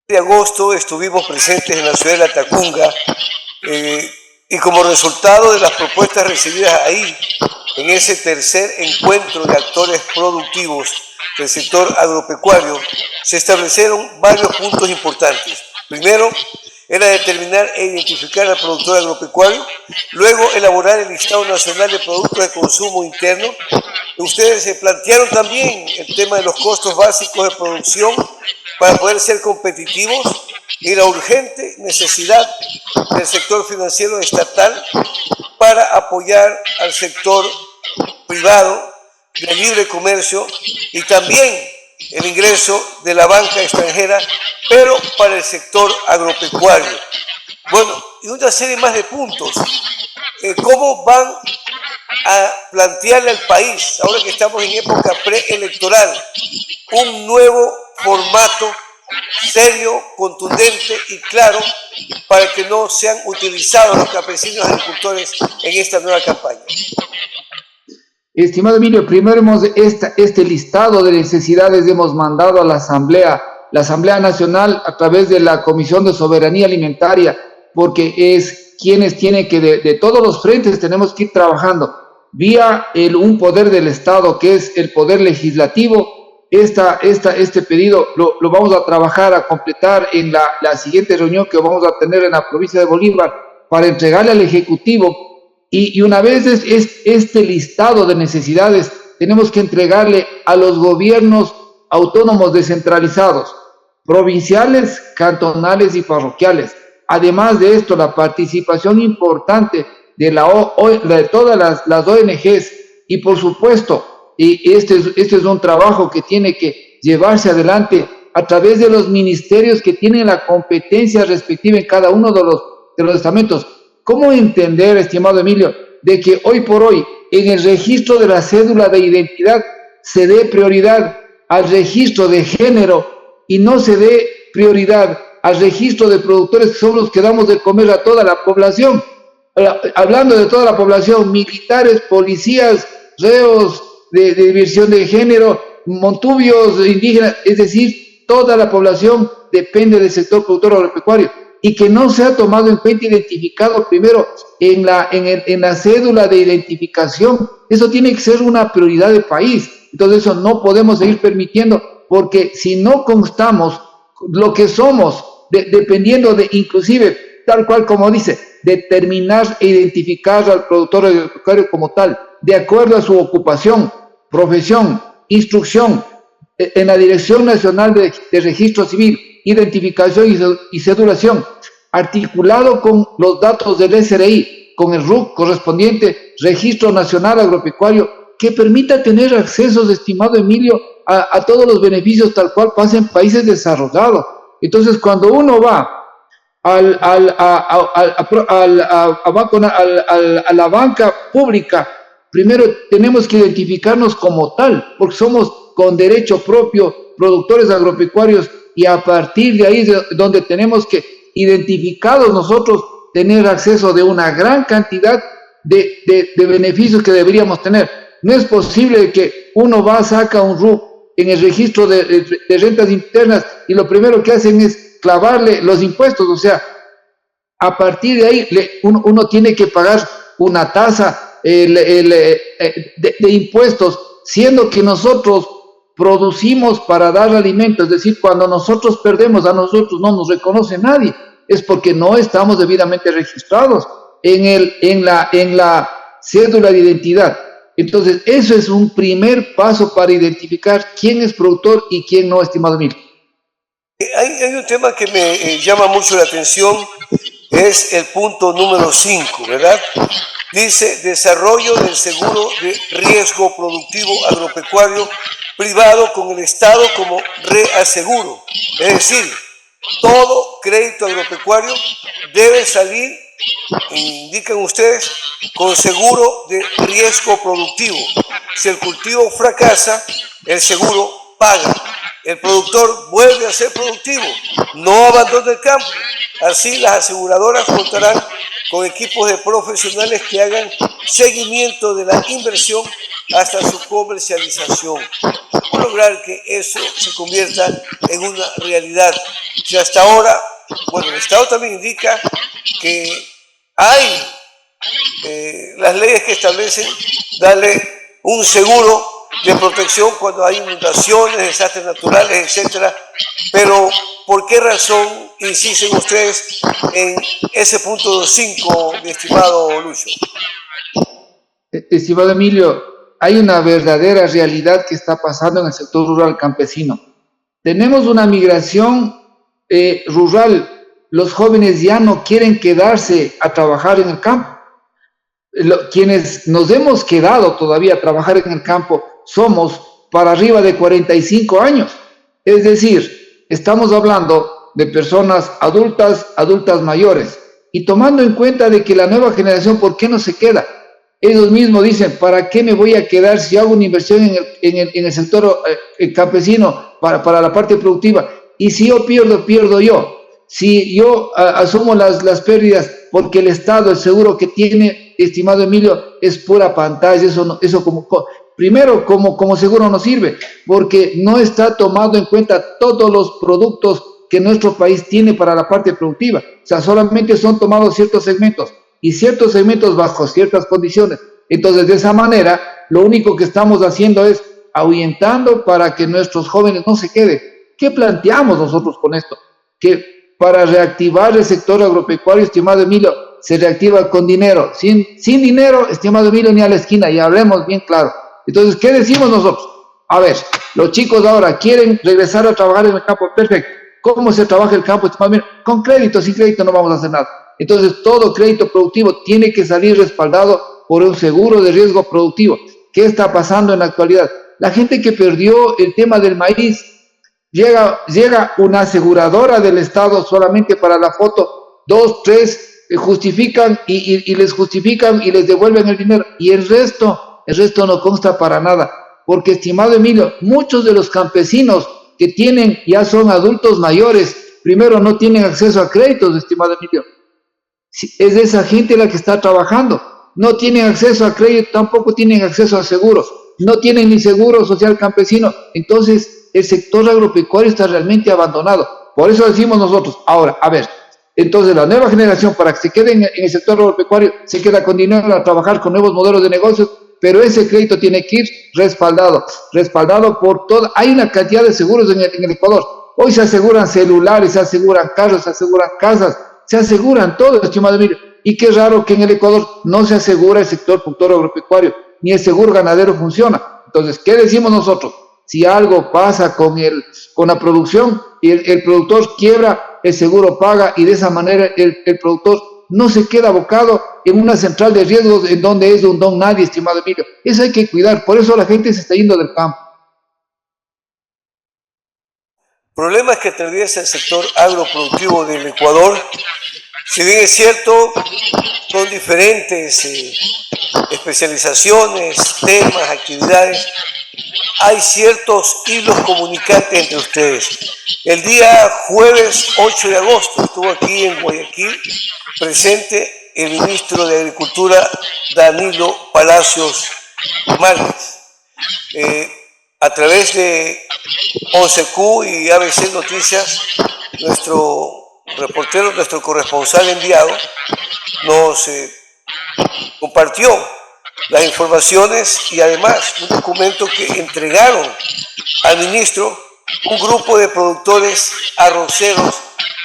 De agosto estuvimos presentes en la ciudad de La Tacunga y como resultado de las propuestas recibidas ahí, en ese tercer encuentro de actores productivos del sector agropecuario, se establecieron varios puntos importantes. Primero, era determinar e identificar al productor agropecuario, luego elaborar el listado nacional de productos de consumo interno. Ustedes se plantearon también el tema de los costos básicos de producción para poder ser competitivos y la urgente necesidad del sector financiero estatal para apoyar al sector privado de libre comercio y también el ingreso de la banca extranjera, pero para el sector agropecuario. Bueno, y una serie más de puntos. ¿Cómo van a plantearle al país, ahora que estamos en época preelectoral, un nuevo formato serio, contundente y claro para que no sean utilizados los campesinos y agricultores en esta nueva campaña? Estimado Emilio, primero este listado de necesidades hemos mandado a la Asamblea Nacional a través de la Comisión de Soberanía Alimentaria, porque es quienes tienen que, de todos los frentes, tenemos que ir trabajando vía un poder del Estado, que es el poder legislativo. Este pedido lo vamos a trabajar, a completar en la siguiente reunión que vamos a tener en la provincia de Bolívar para entregarle al Ejecutivo. Y una vez este listado de necesidades, tenemos que entregarle a los gobiernos autónomos descentralizados, provinciales, cantonales y parroquiales. Además de esto, la participación importante de todas las ONGs y, por supuesto, este es un trabajo que tiene que llevarse adelante a través de los ministerios que tienen la competencia respectiva en cada uno de los estamentos. ¿Cómo entender, estimado Emilio, de que hoy por hoy en el registro de la cédula de identidad se dé prioridad al registro de género y no se dé prioridad al registro de productores, que son los que damos de comer a toda la población? Hablando de toda la población, militares, policías, reos de diversión de género, montubios, indígenas, es decir, toda la población depende del sector productor agropecuario, y que no se ha tomado en cuenta, identificado primero en la cédula de identificación. Eso tiene que ser una prioridad del país. Entonces eso no podemos seguir permitiendo, porque si no constamos lo que somos, dependiendo de, inclusive, tal cual como dice, determinar e identificar al productor agropecuario como tal, de acuerdo a su ocupación, profesión, instrucción, en la Dirección Nacional de Registro Civil, identificación y cedulación, articulado con los datos del SRI, con el RUC correspondiente, Registro Nacional Agropecuario, que permita tener accesos, estimado Emilio, a todos los beneficios tal cual pasa en países desarrollados. Entonces, cuando uno va a la banca pública, primero tenemos que identificarnos como tal, porque somos con derecho propio productores agropecuarios, y a partir de ahí es donde tenemos que, identificados nosotros, tener acceso de una gran cantidad de beneficios que deberíamos tener. No es posible que uno saca un RUC en el registro de rentas internas y lo primero que hacen es clavarle los impuestos. O sea, a partir de ahí uno tiene que pagar una tasa de impuestos, siendo que nosotros producimos para dar alimentos. Es decir, cuando nosotros perdemos, a nosotros no nos reconoce nadie, es porque no estamos debidamente registrados en la cédula de identidad. Entonces, eso es un primer paso para identificar quién es productor y quién no, estimado Emilio. Hay un tema que me llama mucho la atención, es el punto número 5, ¿verdad? Dice, desarrollo del seguro de riesgo productivo agropecuario privado con el Estado como reaseguro. Es decir, todo crédito agropecuario debe salir, indican ustedes, con seguro de riesgo productivo. Si el cultivo fracasa, el seguro paga. El productor vuelve a ser productivo, no abandona el campo. Así las aseguradoras contarán con equipos de profesionales que hagan seguimiento de la inversión hasta su comercialización. ¿Cómo lograr que eso se convierta en una realidad? Si hasta ahora, bueno, el Estado también indica que hay las leyes que establecen darle un seguro de protección cuando hay inundaciones, desastres naturales, etcétera. Pero, ¿por qué razón insisten ustedes en ese punto 5, mi estimado Lucho? Estimado Emilio, hay una verdadera realidad que está pasando en el sector rural campesino. Tenemos una migración rural. Los jóvenes ya no quieren quedarse a trabajar en el campo. Quienes nos hemos quedado todavía a trabajar en el campo somos para arriba de 45 años. Es decir, estamos hablando de personas adultas, adultas mayores. Y tomando en cuenta de que la nueva generación, ¿por qué no se queda? Ellos mismos dicen, ¿para qué me voy a quedar si hago una inversión en el sector campesino para la parte productiva? Y si yo pierdo yo. Si yo asumo las pérdidas porque el Estado, el seguro que tiene, estimado Emilio, es pura pantalla, primero como seguro no sirve, porque no está tomado en cuenta todos los productos que nuestro país tiene para la parte productiva. O sea, solamente son tomados ciertos segmentos y ciertos segmentos bajo ciertas condiciones. Entonces, de esa manera, lo único que estamos haciendo es ahuyentando para que nuestros jóvenes no se queden. ¿Qué planteamos nosotros con esto? Que para reactivar el sector agropecuario, estimado Emilio, se reactiva con dinero. Sin dinero, estimado Emilio, ni a la esquina, y hablemos bien claro. Entonces, ¿qué decimos nosotros? A ver, los chicos ahora quieren regresar a trabajar en el campo. Perfecto. ¿Cómo se trabaja el campo, estimado Emilio? Con crédito, sin crédito no vamos a hacer nada. Entonces, todo crédito productivo tiene que salir respaldado por un seguro de riesgo productivo. ¿Qué está pasando en la actualidad? La gente que perdió el tema del maíz, llega una aseguradora del Estado solamente para la foto, 2, 3, justifican y les justifican y les devuelven el dinero, y el resto no consta para nada, porque, estimado Emilio, muchos de los campesinos que ya son adultos mayores, primero no tienen acceso a créditos, estimado Emilio. Es esa gente la que está trabajando, no tienen acceso a crédito, tampoco tienen acceso a seguros, no tienen ni seguro social campesino. Entonces el sector agropecuario está realmente abandonado. Por eso decimos nosotros, ahora, a ver, entonces la nueva generación, para que se quede en el sector agropecuario, se queda con dinero a trabajar con nuevos modelos de negocios, pero ese crédito tiene que ir respaldado por todo. Hay una cantidad de seguros en el Ecuador. Hoy se aseguran celulares, se aseguran carros, se aseguran casas, se aseguran todo, estimado Emilio. Y qué raro que en el Ecuador no se asegura el sector productor agropecuario, ni el seguro ganadero funciona. Entonces, ¿qué decimos nosotros? Si algo pasa con la producción y el productor quiebra, el seguro paga, y de esa manera el productor no se queda abocado en una central de riesgos en donde es un don nadie, estimado Emilio. Eso hay que cuidar, por eso la gente se está yendo del campo. Problemas que atraviesa el sector agroproductivo del Ecuador, si bien es cierto, con diferentes especializaciones, temas, actividades, hay ciertos hilos comunicantes entre ustedes. El día jueves 8 de agosto estuvo aquí en Guayaquil presente el ministro de Agricultura, Danilo Palacios Márquez. A través de 11Q y ABC Noticias, nuestro reportero, nuestro corresponsal enviado, nos compartió las informaciones y además un documento que entregaron al ministro un grupo de productores arroceros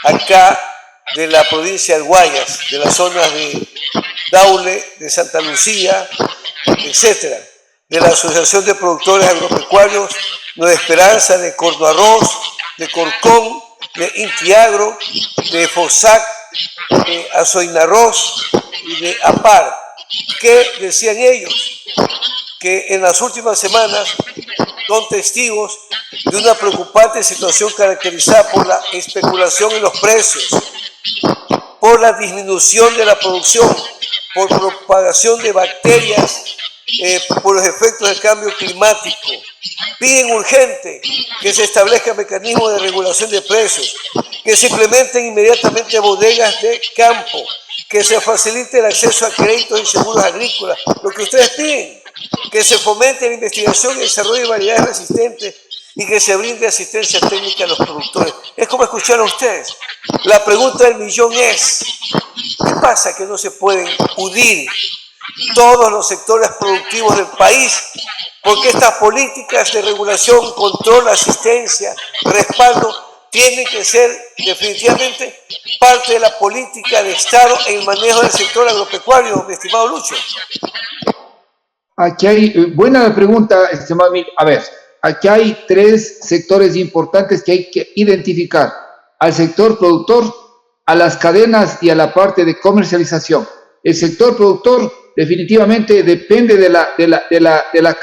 acá de la provincia del Guayas, de las zonas de Daule, de Santa Lucía, etcétera. de la Asociación de Productores Agropecuarios Nueva Esperanza, de Corno Arroz, de Corcón, de Intiagro, de FOSAC, de Azoinarroz y de APAR. ¿Qué decían ellos? Que en las últimas semanas son testigos de una preocupante situación caracterizada por la especulación en los precios, por la disminución de la producción, por propagación de bacterias, por los efectos del cambio climático. Piden urgente que se establezcan mecanismos de regulación de precios, que se implementen inmediatamente bodegas de campo, que se facilite el acceso a créditos y seguros agrícolas, lo que ustedes piden, que se fomente la investigación y desarrollo de variedades resistentes y que se brinde asistencia técnica a los productores. Es como escucharon ustedes. La pregunta del millón es, ¿qué pasa que no se pueden unir todos los sectores productivos del país? Porque estas políticas de regulación, control, asistencia, respaldo, tienen que ser definitivamente parte de la política de Estado en el manejo del sector agropecuario, mi estimado Lucho. Aquí hay, buena pregunta, estimado Emilio. A ver, aquí hay tres sectores importantes que hay que identificar: al sector productor, a las cadenas y a la parte de comercialización. El sector productor definitivamente depende de la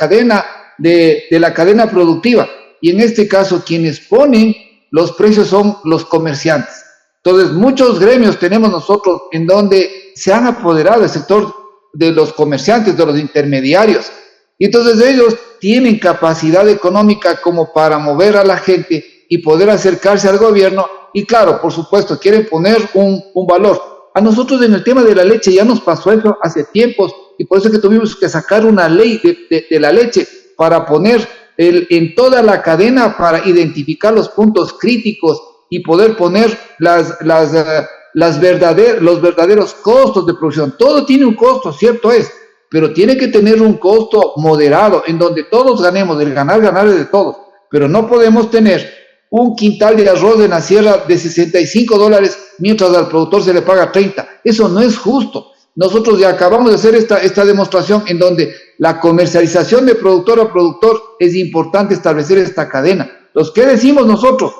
cadena productiva, y en este caso quienes ponen los precios son los comerciantes. Entonces, muchos gremios tenemos nosotros en donde se han apoderado del sector de los comerciantes, de los intermediarios, y entonces ellos tienen capacidad económica como para mover a la gente y poder acercarse al gobierno, y claro, por supuesto, quieren poner un valor. A nosotros en el tema de la leche ya nos pasó eso hace tiempos, y por eso es que tuvimos que sacar una ley de la leche para poner en toda la cadena, para identificar los puntos críticos y poder poner los verdaderos costos de producción. Todo tiene un costo, cierto es, pero tiene que tener un costo moderado, en donde todos ganemos. El ganar es de todos, pero no podemos tener un quintal de arroz en la sierra de $65, mientras al productor se le paga 30. Eso no es justo. Nosotros ya acabamos de hacer esta demostración en donde la comercialización de productor a productor es importante establecer esta cadena. Entonces, ¿qué decimos nosotros?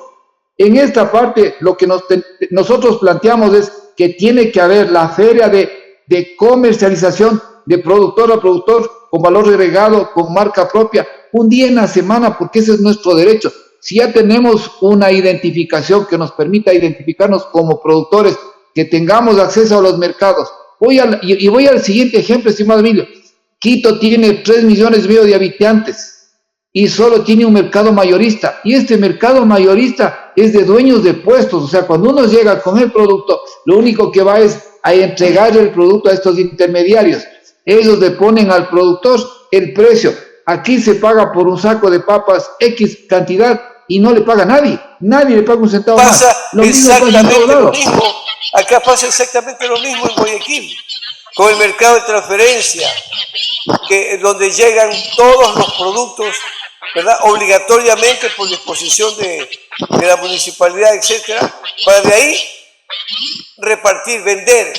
En esta parte, lo que nosotros planteamos es que tiene que haber la feria de comercialización de productor a productor, con valor agregado, con marca propia, un día en la semana, porque ese es nuestro derecho. Si ya tenemos una identificación que nos permita identificarnos como productores, que tengamos acceso a los mercados. Voy al siguiente ejemplo, estimado Emilio. Quito tiene 3,5 millones de habitantes y solo tiene un mercado mayorista. Y este mercado mayorista es de dueños de puestos. O sea, cuando uno llega con el producto, lo único que va es a entregar el producto a estos intermediarios. Ellos le ponen al productor el precio. Aquí se paga por un saco de papas X cantidad y no le paga a nadie. Nadie le paga un centavo más. Acá pasa exactamente lo mismo en Guayaquil, con el mercado de transferencia, donde llegan todos los productos, ¿verdad?, obligatoriamente por disposición de la municipalidad, etcétera, para de ahí repartir, vender,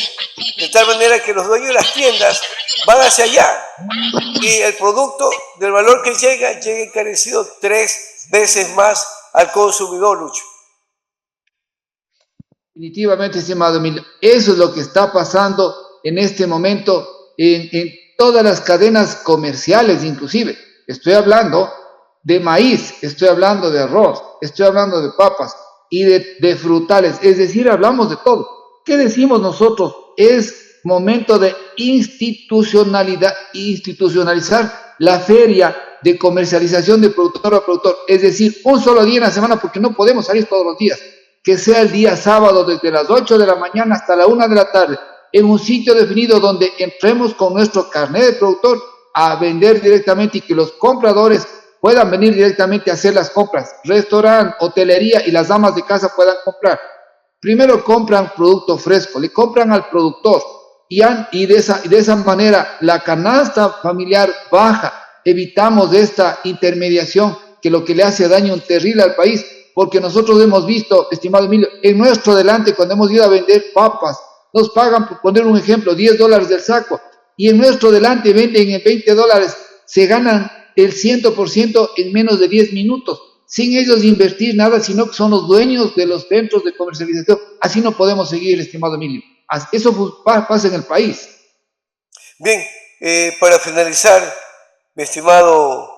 de tal manera que los dueños de las tiendas van hacia allá y el producto del valor que llega encarecido 3 veces más al consumidor, Lucho. Definitivamente, estimado Emilio, eso es lo que está pasando en este momento en todas las cadenas comerciales. Inclusive estoy hablando de maíz, estoy hablando de arroz, estoy hablando de papas y de frutales, es decir, hablamos de todo. ¿Qué decimos nosotros? Es momento de institucionalizar la feria de comercialización de productor a productor, es decir, un solo día en la semana, porque no podemos salir todos los días. Que sea el día sábado desde las 8 de la mañana hasta la 1 de la tarde, en un sitio definido donde entremos con nuestro carnet de productor a vender directamente y que los compradores puedan venir directamente a hacer las compras. Restaurante, hotelería y las amas de casa puedan comprar. Primero compran producto fresco, le compran al productor y de esa manera la canasta familiar baja. Evitamos esta intermediación que lo que le hace daño terrible al país. Porque nosotros hemos visto, estimado Emilio, en nuestro delante, cuando hemos ido a vender papas, nos pagan, por poner un ejemplo, $10 del saco, y en nuestro delante venden en $20 se ganan el 100% en menos de 10 minutos, sin ellos invertir nada, sino que son los dueños de los centros de comercialización. Así no podemos seguir, estimado Emilio. Eso pasa en el país. Bien, para finalizar, mi estimado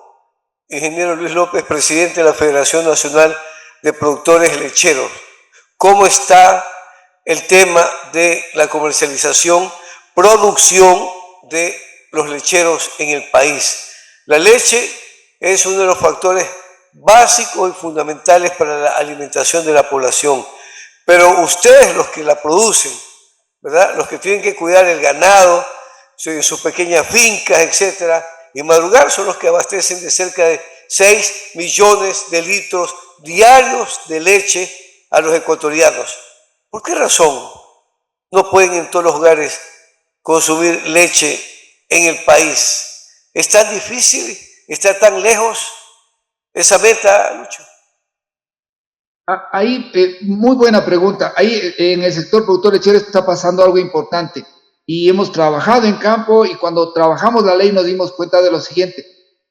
ingeniero Luis López, presidente de la Federación Nacional de Productores Lecheros, ¿cómo está el tema de la comercialización, producción de los lecheros en el país? La leche es uno de los factores básicos y fundamentales para la alimentación de la población, pero ustedes, los que la producen, ¿verdad?, los que tienen que cuidar el ganado, sus pequeñas fincas, etcétera, y madrugar, son los que abastecen de cerca de 6 millones de litros diarios de leche a los ecuatorianos. ¿Por qué razón no pueden en todos los hogares consumir leche en el país? ¿Es tan difícil? ¿Está tan lejos esa meta, Lucho? Ahí, muy buena pregunta. Ahí en el sector productor lechero está pasando algo importante y hemos trabajado en campo, y cuando trabajamos la ley nos dimos cuenta de lo siguiente.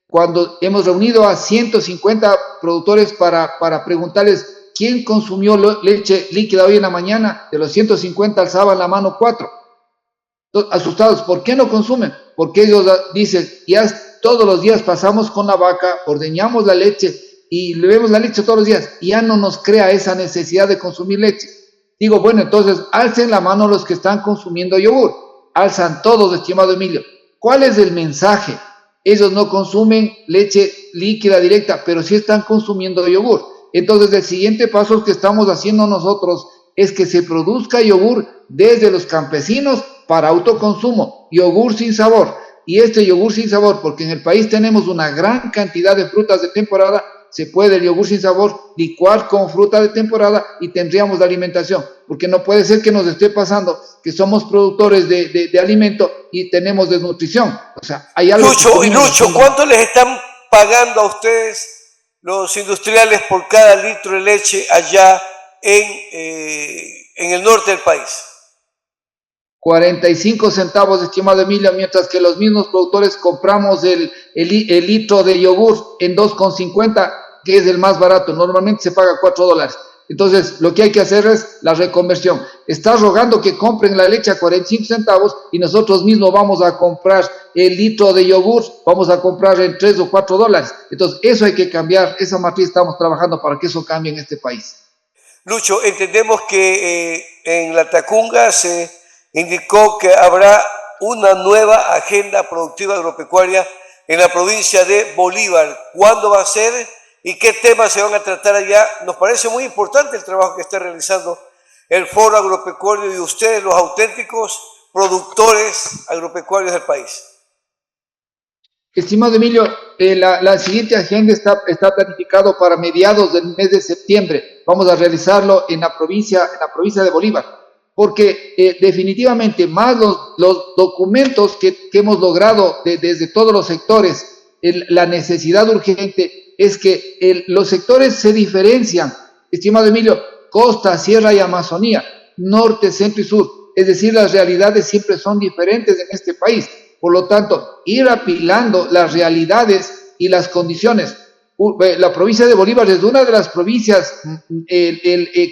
Cuando hemos reunido a 150 productores para preguntarles quién consumió leche líquida hoy en la mañana, de los 150 alzaban la mano 4. Asustados, ¿por qué no consumen? Porque ellos dicen, ya todos los días pasamos con la vaca, ordeñamos la leche y le vemos la leche todos los días, y ya no nos crea esa necesidad de consumir leche. Digo, bueno, entonces alcen la mano los que están consumiendo yogur. Alzan todos, estimado Emilio. ¿Cuál es el mensaje? Ellos no consumen leche líquida directa, pero sí están consumiendo yogur. Entonces, el siguiente paso que estamos haciendo nosotros es que se produzca yogur desde los campesinos para autoconsumo, yogur sin sabor. Y este yogur sin sabor, porque en el país tenemos una gran cantidad de frutas de temporada, se puede el yogur sin sabor licuar con fruta de temporada y tendríamos la alimentación, porque no puede ser que nos esté pasando que somos productores de alimento y tenemos desnutrición. O sea, hay algo. Lucho, ¿cuánto les están pagando a ustedes los industriales por cada litro de leche allá en el norte del país? 45 centavos, estimado Emilio, mientras que los mismos productores compramos el litro de yogur en 2,50, que es el más barato. Normalmente se paga $4. Entonces, lo que hay que hacer es la reconversión. Está rogando que compren la leche a 45 centavos y nosotros mismos vamos a comprar el litro de yogur, vamos a comprar en $3 o $4. Entonces, eso hay que cambiar. Esa matriz estamos trabajando para que eso cambie en este país. Lucho, entendemos que en la Tacunga se indicó que habrá una nueva agenda productiva agropecuaria en la provincia de Bolívar. ¿Cuándo va a ser y qué temas se van a tratar allá? Nos parece muy importante el trabajo que está realizando el Foro Agropecuario y ustedes, los auténticos productores agropecuarios del país. Estimado Emilio, la siguiente agenda está planificado para mediados del mes de septiembre. Vamos a realizarlo en la provincia de Bolívar, porque definitivamente más los documentos que hemos logrado desde todos los sectores, la necesidad urgente es que los sectores se diferencian, estimado Emilio, costa, sierra y Amazonía, norte, centro y sur, es decir, las realidades siempre son diferentes en este país. Por lo tanto, ir apilando las realidades y las condiciones. La provincia de Bolívar es una de las provincias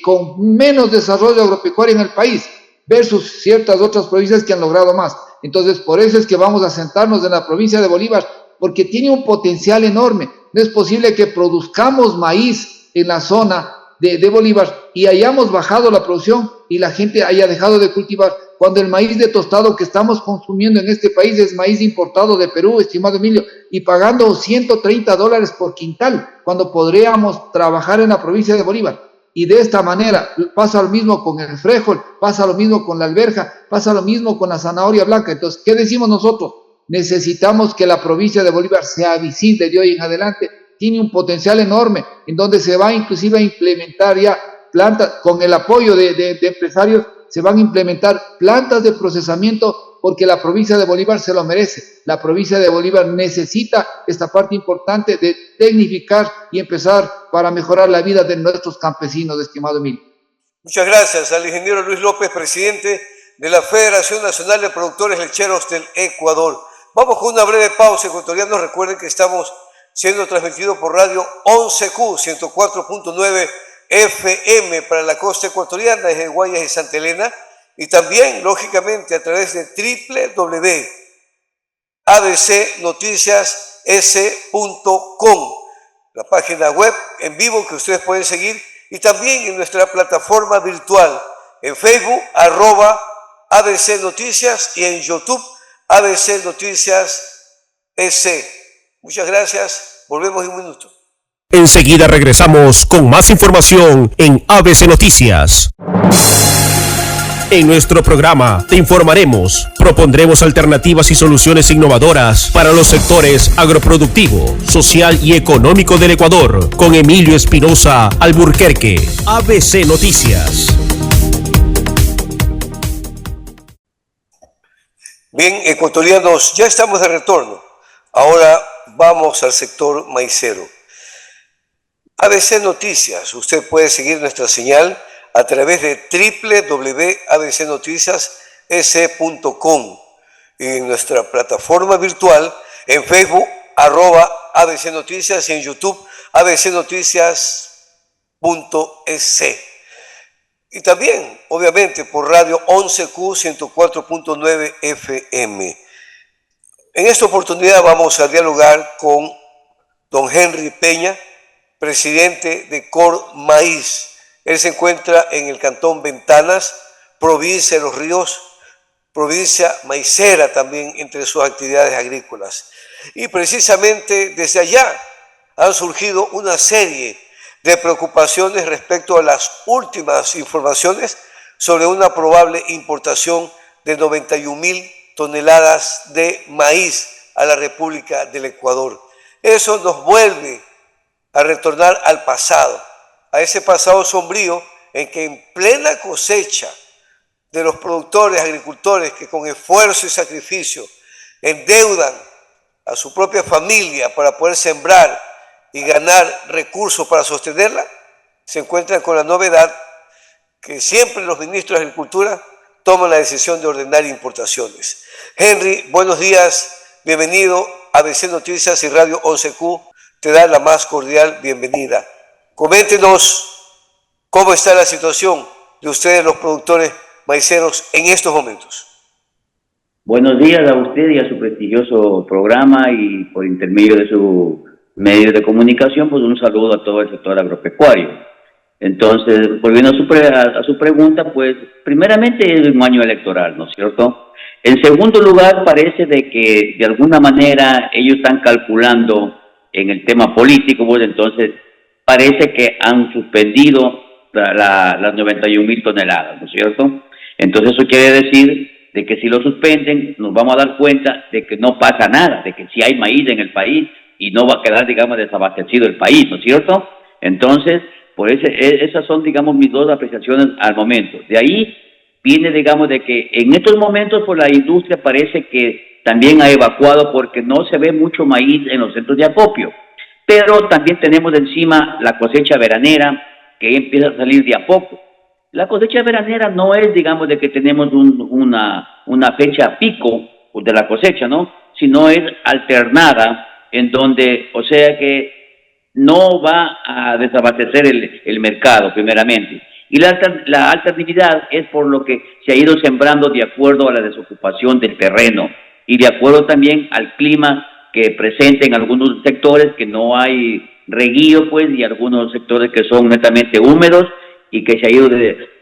con menos desarrollo agropecuario en el país, versus ciertas otras provincias que han logrado más. Entonces, por eso es que vamos a sentarnos en la provincia de Bolívar, porque tiene un potencial enorme. No es posible que produzcamos maíz en la zona de Bolívar y hayamos bajado la producción y la gente haya dejado de cultivar, cuando el maíz de tostado que estamos consumiendo en este país es maíz importado de Perú, estimado Emilio, y pagando $130 por quintal, cuando podríamos trabajar en la provincia de Bolívar. Y de esta manera pasa lo mismo con el frijol, pasa lo mismo con la alberja, pasa lo mismo con la zanahoria blanca. Entonces, ¿qué decimos nosotros? Necesitamos que la provincia de Bolívar sea visible de hoy en adelante. Tiene un potencial enorme, en donde se va inclusive a implementar ya plantas, con el apoyo de empresarios, se van a implementar plantas de procesamiento, porque la provincia de Bolívar se lo merece. La provincia de Bolívar necesita esta parte importante de tecnificar y empezar para mejorar la vida de nuestros campesinos, estimado Emilio. Muchas gracias al ingeniero Luis López, presidente de la Federación Nacional de Productores Lecheros del Ecuador. Vamos con una breve pausa, ecuatorianos. Recuerden que estamos siendo transmitidos por radio 11Q 104.9 FM para la costa ecuatoriana desde Guayas y Santa Elena, y también, lógicamente, a través de www.abcnoticias.com, la página web en vivo que ustedes pueden seguir, y también en nuestra plataforma virtual en Facebook, @ABC Noticias, y en YouTube, ABC Noticias EC. Muchas gracias. Volvemos en un minuto. Enseguida regresamos con más información en ABC Noticias. En nuestro programa te informaremos, propondremos alternativas y soluciones innovadoras para los sectores agroproductivo, social y económico del Ecuador, con Emilio Espinosa Alburquerque. ABC Noticias. Bien, ecuatorianos, ya estamos de retorno. Ahora vamos al sector maicero. ABC Noticias, usted puede seguir nuestra señal a través de www.abcnoticias.com, en nuestra plataforma virtual, en Facebook, @ABC Noticias, y en YouTube, abcnoticias.es. Y también, obviamente, por radio 11Q 104.9 FM. En esta oportunidad vamos a dialogar con don Henry Peña, presidente de Cor Maíz. Él se encuentra en el Cantón Ventanas, provincia de Los Ríos, provincia maicera también entre sus actividades agrícolas. Y precisamente desde allá han surgido una serie de preocupaciones respecto a las últimas informaciones sobre una probable importación de 91.000 toneladas de maíz a la República del Ecuador. Eso nos vuelve a retornar al pasado, a ese pasado sombrío en que en plena cosecha de los productores, agricultores que con esfuerzo y sacrificio endeudan a su propia familia para poder sembrar y ganar recursos para sostenerla, se encuentran con la novedad que siempre los ministros de Agricultura toman la decisión de ordenar importaciones. Henry, buenos días, bienvenido a ABC Noticias y Radio 11Q. Te da la más cordial bienvenida. Coméntenos cómo está la situación de ustedes, los productores maiceros, en estos momentos. Buenos días a usted y a su prestigioso programa, y por intermedio de su medio de comunicación, pues un saludo a todo el sector agropecuario. Entonces, volviendo a su pregunta, pues primeramente es un año electoral, ¿no es cierto? En segundo lugar, parece de que de alguna manera ellos están calculando en el tema político, pues entonces parece que han suspendido las 91.000 toneladas, ¿no es cierto? Entonces eso quiere decir de que si lo suspenden, nos vamos a dar cuenta de que no pasa nada, de que sí hay maíz en el país y no va a quedar, digamos, desabastecido el país, ¿no es cierto? Entonces, por esas son, digamos, mis dos apreciaciones al momento. De ahí viene, digamos, de que en estos momentos, pues la industria parece que también ha evacuado porque no se ve mucho maíz en los centros de acopio. Pero también tenemos encima la cosecha veranera, que empieza a salir de a poco. La cosecha veranera no es, digamos, de que tenemos una fecha pico de la cosecha, ¿no? Sino es alternada, en donde, o sea que no va a desabastecer el mercado, primeramente. Y la alternatividad es por lo que se ha ido sembrando de acuerdo a la desocupación del terreno y de acuerdo también al clima que presenta en algunos sectores, que no hay reguío, pues, y algunos sectores que son netamente húmedos y que se ha ido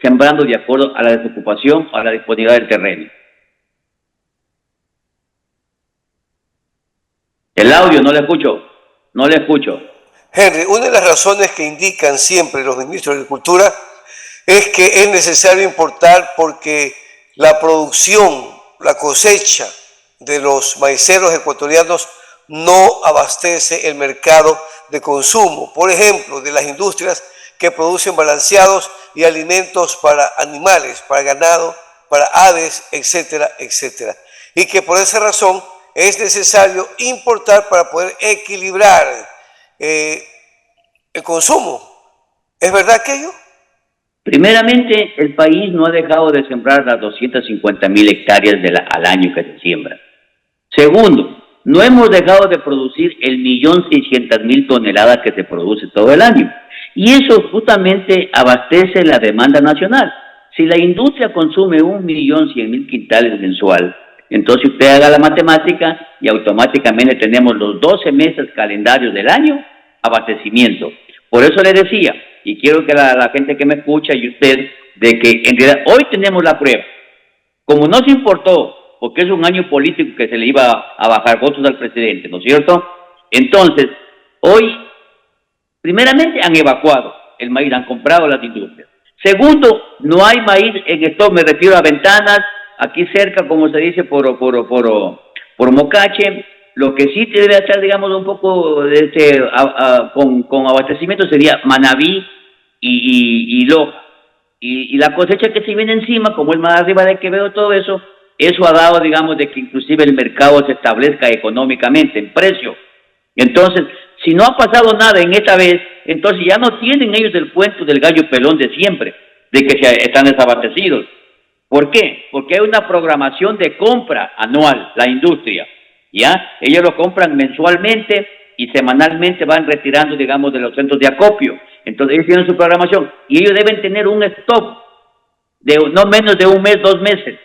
sembrando de acuerdo a la desocupación, a la disponibilidad del terreno. El audio, no le escucho. Henry, una de las razones que indican siempre los ministros de Agricultura es que es necesario importar porque la producción, la cosecha de los maiceros ecuatorianos no abastece el mercado de consumo, por ejemplo, de las industrias que producen balanceados y alimentos para animales, para ganado, para aves, etcétera, etcétera. Y que por esa razón es necesario importar para poder equilibrar el consumo. ¿Es verdad aquello? Primeramente, el país no ha dejado de sembrar las 250.000 hectáreas al año que se siembra. Segundo, no hemos dejado de producir el 1.600.000 toneladas que se produce todo el año. Y eso justamente abastece la demanda nacional. Si la industria consume 1.100.000 quintales mensual, entonces usted haga la matemática y automáticamente tenemos los 12 meses calendarios del año abastecimiento. Por eso le decía, y quiero que la gente que me escucha y usted, de que en realidad hoy tenemos la prueba. Como no se importó, porque es un año político que se le iba a bajar votos al presidente, ¿no es cierto? Entonces, hoy, primeramente han evacuado el maíz, han comprado las industrias. Segundo, no hay maíz en esto, me refiero a Ventanas, aquí cerca, como se dice, por Mocache. Lo que sí debe estar, digamos, un poco con abastecimiento sería Manabí y Loja. Y la cosecha que se viene encima, como es más arriba de Quevedo, todo eso ha dado, digamos, de que inclusive el mercado se establezca económicamente, en precio. Entonces, si no ha pasado nada en esta vez, entonces ya no tienen ellos el cuento del gallo pelón de siempre, de que están desabastecidos. ¿Por qué? Porque hay una programación de compra anual, la industria, ¿ya? Ellos lo compran mensualmente y semanalmente van retirando, digamos, de los centros de acopio. Entonces ellos tienen su programación y ellos deben tener un stock de no menos de un mes, 2 meses,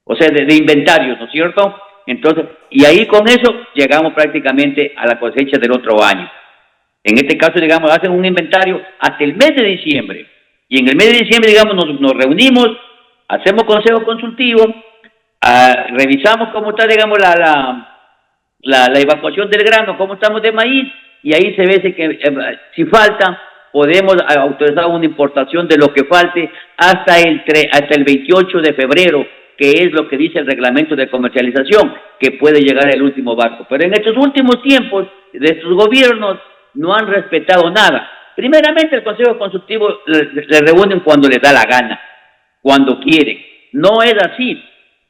o sea, de inventarios, ¿no es cierto? Entonces, y ahí con eso llegamos prácticamente a la cosecha del otro año. En este caso, digamos, hacen un inventario hasta el mes de diciembre. Y en el mes de diciembre, digamos, nos reunimos, hacemos consejo consultivo, revisamos cómo está, digamos, la evacuación del grano, cómo estamos de maíz, y ahí se ve que si falta, podemos autorizar una importación de lo que falte hasta el 28 de febrero, que es lo que dice el reglamento de comercialización, que puede llegar el último barco. Pero en estos últimos tiempos, de estos gobiernos, no han respetado nada. Primeramente, el Consejo Consultivo le reúnen cuando les da la gana, cuando quieren. No es así.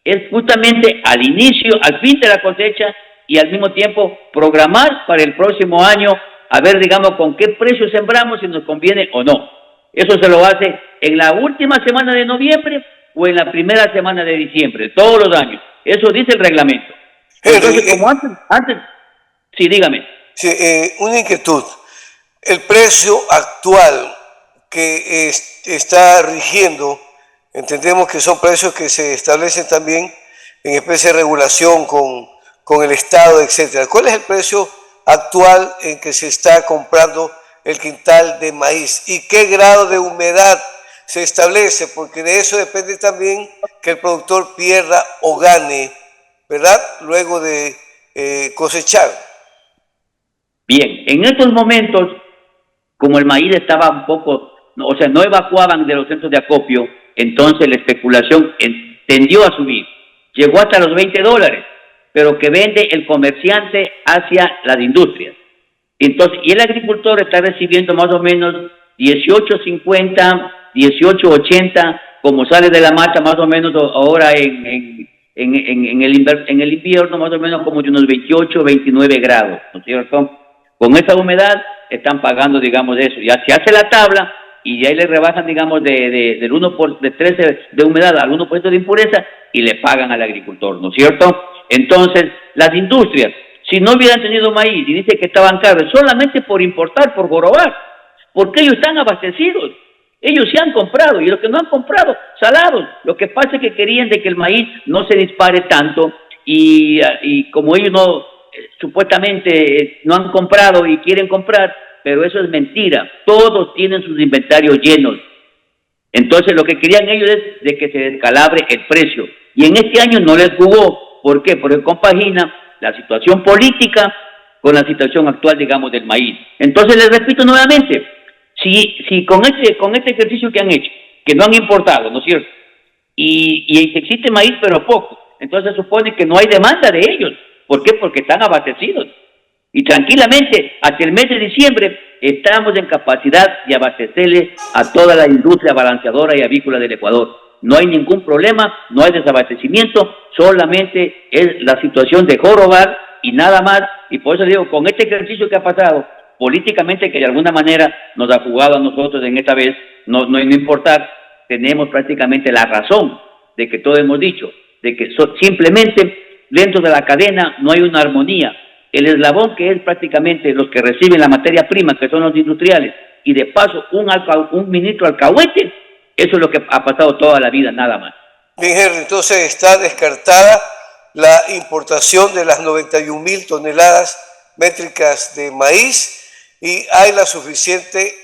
Es justamente al inicio, al fin de la cosecha, y al mismo tiempo programar para el próximo año, a ver, digamos, con qué precio sembramos, si nos conviene o no. Eso se lo hace en la última semana de noviembre o en la primera semana de diciembre, todos los años. Eso dice el reglamento. Entonces, como antes, sí, dígame. Sí, una inquietud. El precio actual que está rigiendo, entendemos que son precios que se establecen también en especie de regulación con el Estado, etcétera. ¿Cuál es el precio actual en que se está comprando el quintal de maíz? ¿Y qué grado de humedad se establece? Porque de eso depende también que el productor pierda o gane, ¿verdad? Luego de cosechar. Bien, en estos momentos, como el maíz estaba un poco, o sea, no evacuaban de los centros de acopio, entonces la especulación tendió a subir. Llegó hasta los $20, pero que vende el comerciante hacia las industrias. Entonces, y el agricultor está recibiendo más o menos 18.50, 18.80, como sale de la mata más o menos ahora en el invierno, más o menos como de unos 28, 29 grados, ¿no es cierto? Con esa humedad están pagando, digamos, eso. Ya se hace la tabla y ahí le rebajan, digamos, del 13 de humedad al 1% de impureza y le pagan al agricultor, ¿no es cierto? Entonces, las industrias, si no hubieran tenido maíz y dice que estaban caros, solamente por importar, por jorobar, porque ellos están abastecidos. Ellos se han comprado, y los que no han comprado, salados. Lo que pasa es que querían de que el maíz no se dispare tanto, y como ellos no, supuestamente no han comprado y quieren comprar, pero eso es mentira. Todos tienen sus inventarios llenos. Entonces lo que querían ellos es de que se descalabre el precio. Y en este año no les jugó. ¿Por qué? Porque compagina la situación política con la situación actual, digamos, del maíz. Entonces les repito nuevamente, si con este ejercicio que han hecho, que no han importado, ¿no es cierto? Y existe maíz, pero poco, entonces supone que no hay demanda de ellos. ¿Por qué? Porque están abastecidos. Y tranquilamente, hasta el mes de diciembre, estamos en capacidad de abastecerle a toda la industria balanceadora y avícola del Ecuador. No hay ningún problema, no hay desabastecimiento, solamente es la situación de jorobar y nada más. Y por eso digo, con este ejercicio que ha pasado, políticamente, que de alguna manera nos ha jugado a nosotros en esta vez, no importar, tenemos prácticamente la razón de que todo hemos dicho, de que simplemente dentro de la cadena no hay una armonía. El eslabón que es prácticamente los que reciben la materia prima, que son los industriales, y de paso un ministro alcahuete, eso es lo que ha pasado toda la vida, nada más. Bien, Henry, entonces está descartada la importación de las 91.000 toneladas métricas de maíz y hay la suficiente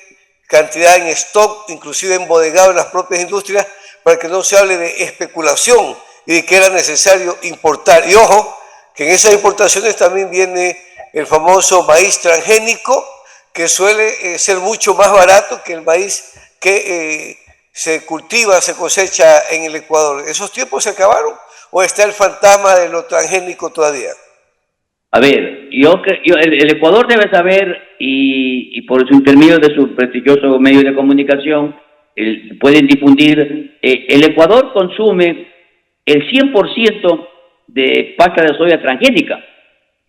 cantidad en stock, inclusive embodegado en las propias industrias, para que no se hable de especulación y de que era necesario importar. Y ojo, que en esas importaciones también viene el famoso maíz transgénico, que suele ser mucho más barato que el maíz que se cultiva, se cosecha en el Ecuador. ¿Esos tiempos se acabaron o está el fantasma de lo transgénico todavía? A ver, el Ecuador debe saber, y por su intermedio de su prestigioso medio de comunicación, pueden difundir, el Ecuador consume el 100% de pasta de soya transgénica,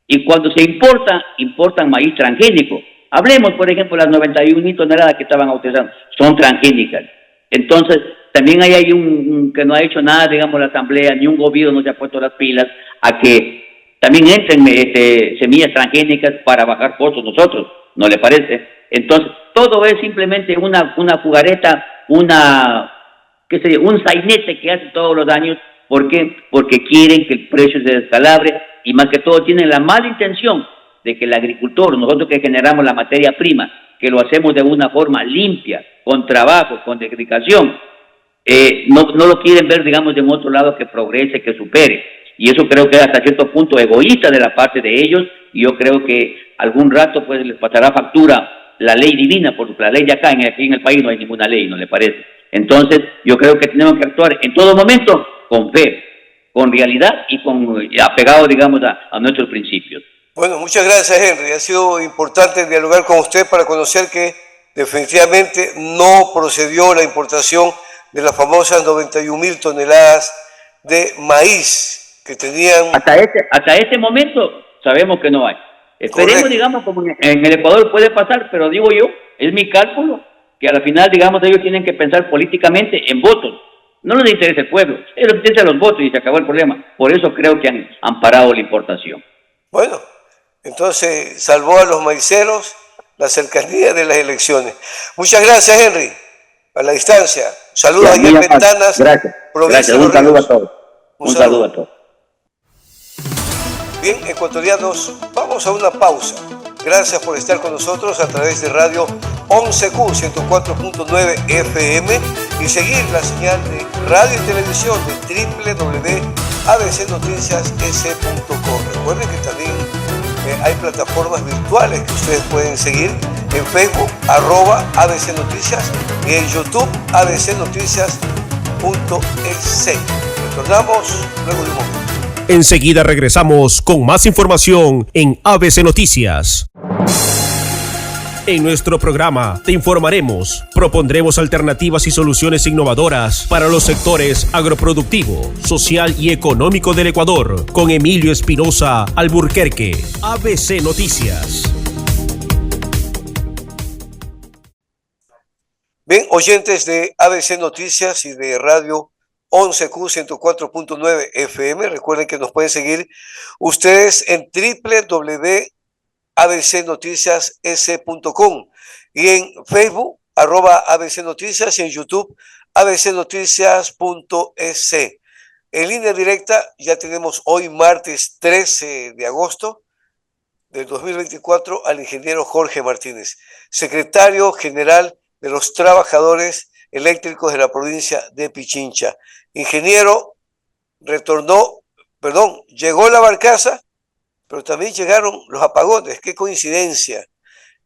y cuando se importan maíz transgénico. Hablemos, por ejemplo, las 91.000 toneladas que estaban utilizando, son transgénicas. Entonces, también hay un que no ha hecho nada, digamos, la Asamblea, ni un gobierno no se ha puesto las pilas a que también entren semillas transgénicas para bajar costos nosotros, ¿no le parece? Entonces, todo es simplemente una jugareta, un sainete que hace todos los años. ¿Por qué? Porque quieren que el precio se descalabre y más que todo tienen la mala intención de que el agricultor, nosotros que generamos la materia prima, que lo hacemos de una forma limpia, con trabajo, con dedicación, no lo quieren ver, digamos, de un otro lado que progrese, que supere. Y eso creo que es hasta cierto punto egoísta de la parte de ellos, y yo creo que algún rato pues les pasará factura la ley divina, porque la ley de acá, aquí en el país no hay ninguna ley, ¿no le parece? Entonces, yo creo que tenemos que actuar en todo momento con fe, con realidad y apegado, digamos, a nuestros principios. Bueno, muchas gracias, Henry. Ha sido importante dialogar con usted para conocer que definitivamente no procedió la importación de las famosas 91.000 toneladas de maíz que tenían... Hasta este momento sabemos que no hay. Esperemos, correcto, digamos, como en el Ecuador puede pasar, pero digo yo, es mi cálculo, que al final, digamos, ellos tienen que pensar políticamente en votos. No les interesa el pueblo, ellos les interesa los votos y se acabó el problema. Por eso creo que han parado la importación. Bueno, entonces salvó a los maiceros la cercanía de las elecciones. Muchas gracias, Henry. A la distancia. Saludos ahí en Ventanas. Gracias. Gracias. Un saludo a todos. Un saludo a todos. Bien, ecuatorianos, vamos a una pausa. Gracias por estar con nosotros a través de Radio 11Q 104.9 FM y seguir la señal de radio y televisión de www.abcnoticias.com. Recuerden que también hay plataformas virtuales que ustedes pueden seguir en Facebook, @ABC Noticias, y en YouTube, abcnoticias.es. Retornamos luego de un momento. Enseguida regresamos con más información en ABC Noticias. En nuestro programa te informaremos, propondremos alternativas y soluciones innovadoras para los sectores agroproductivo, social y económico del Ecuador, con Emilio Espinosa Alburquerque. ABC Noticias. Bien, oyentes de ABC Noticias y de Radio 11Q 104.9 FM, recuerden que nos pueden seguir ustedes en www.abcnoticias.com y en Facebook, @ABC Noticias, y en YouTube, abcnoticias.es. En línea directa ya tenemos hoy, martes 13 de agosto del 2024, al ingeniero Jorge Martínez, secretario general de los trabajadores eléctricos de la provincia de Pichincha. Ingeniero, llegó la barcaza, pero también llegaron los apagones. Qué coincidencia,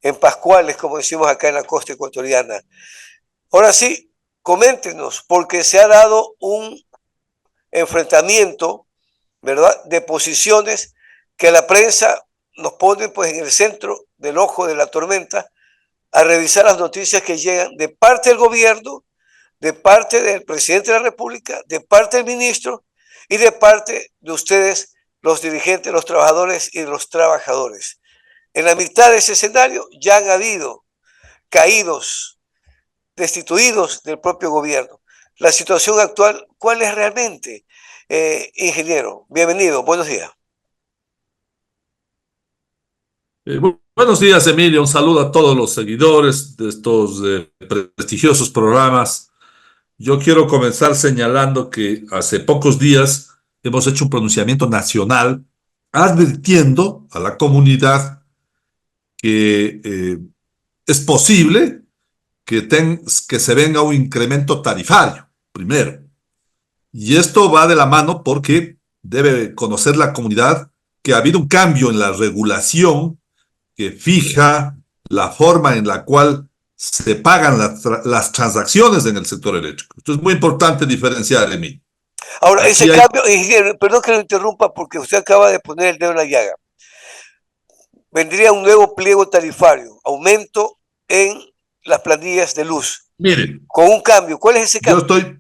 en Pascuales, como decimos acá en la costa ecuatoriana. Ahora sí, coméntenos, porque se ha dado un enfrentamiento, ¿verdad?, de posiciones que la prensa nos pone pues en el centro del ojo de la tormenta, a revisar las noticias que llegan de parte del gobierno, de parte del presidente de la República, de parte del ministro y de parte de ustedes, los dirigentes, los trabajadores y los trabajadores. En la mitad de ese escenario ya han habido caídos, destituidos del propio gobierno. la situación actual, ¿cuál es realmente? Ingeniero, bienvenido, buenos días. Buenos días, Emilio. Un saludo a todos los seguidores de estos prestigiosos programas. Yo quiero comenzar señalando que hace pocos días hemos hecho un pronunciamiento nacional advirtiendo a la comunidad que es posible que se venga un incremento tarifario, primero. Y esto va de la mano porque debe conocer la comunidad que ha habido un cambio en la regulación que fija la forma en la cual se pagan las transacciones en el sector eléctrico. Esto es muy importante diferenciar, Emilio. Ahora, ese cambio, ingeniero, perdón que lo interrumpa porque usted acaba de poner el dedo en la llaga. Vendría un nuevo pliego tarifario, aumento en las planillas de luz. Mire, con un cambio. ¿Cuál es ese cambio?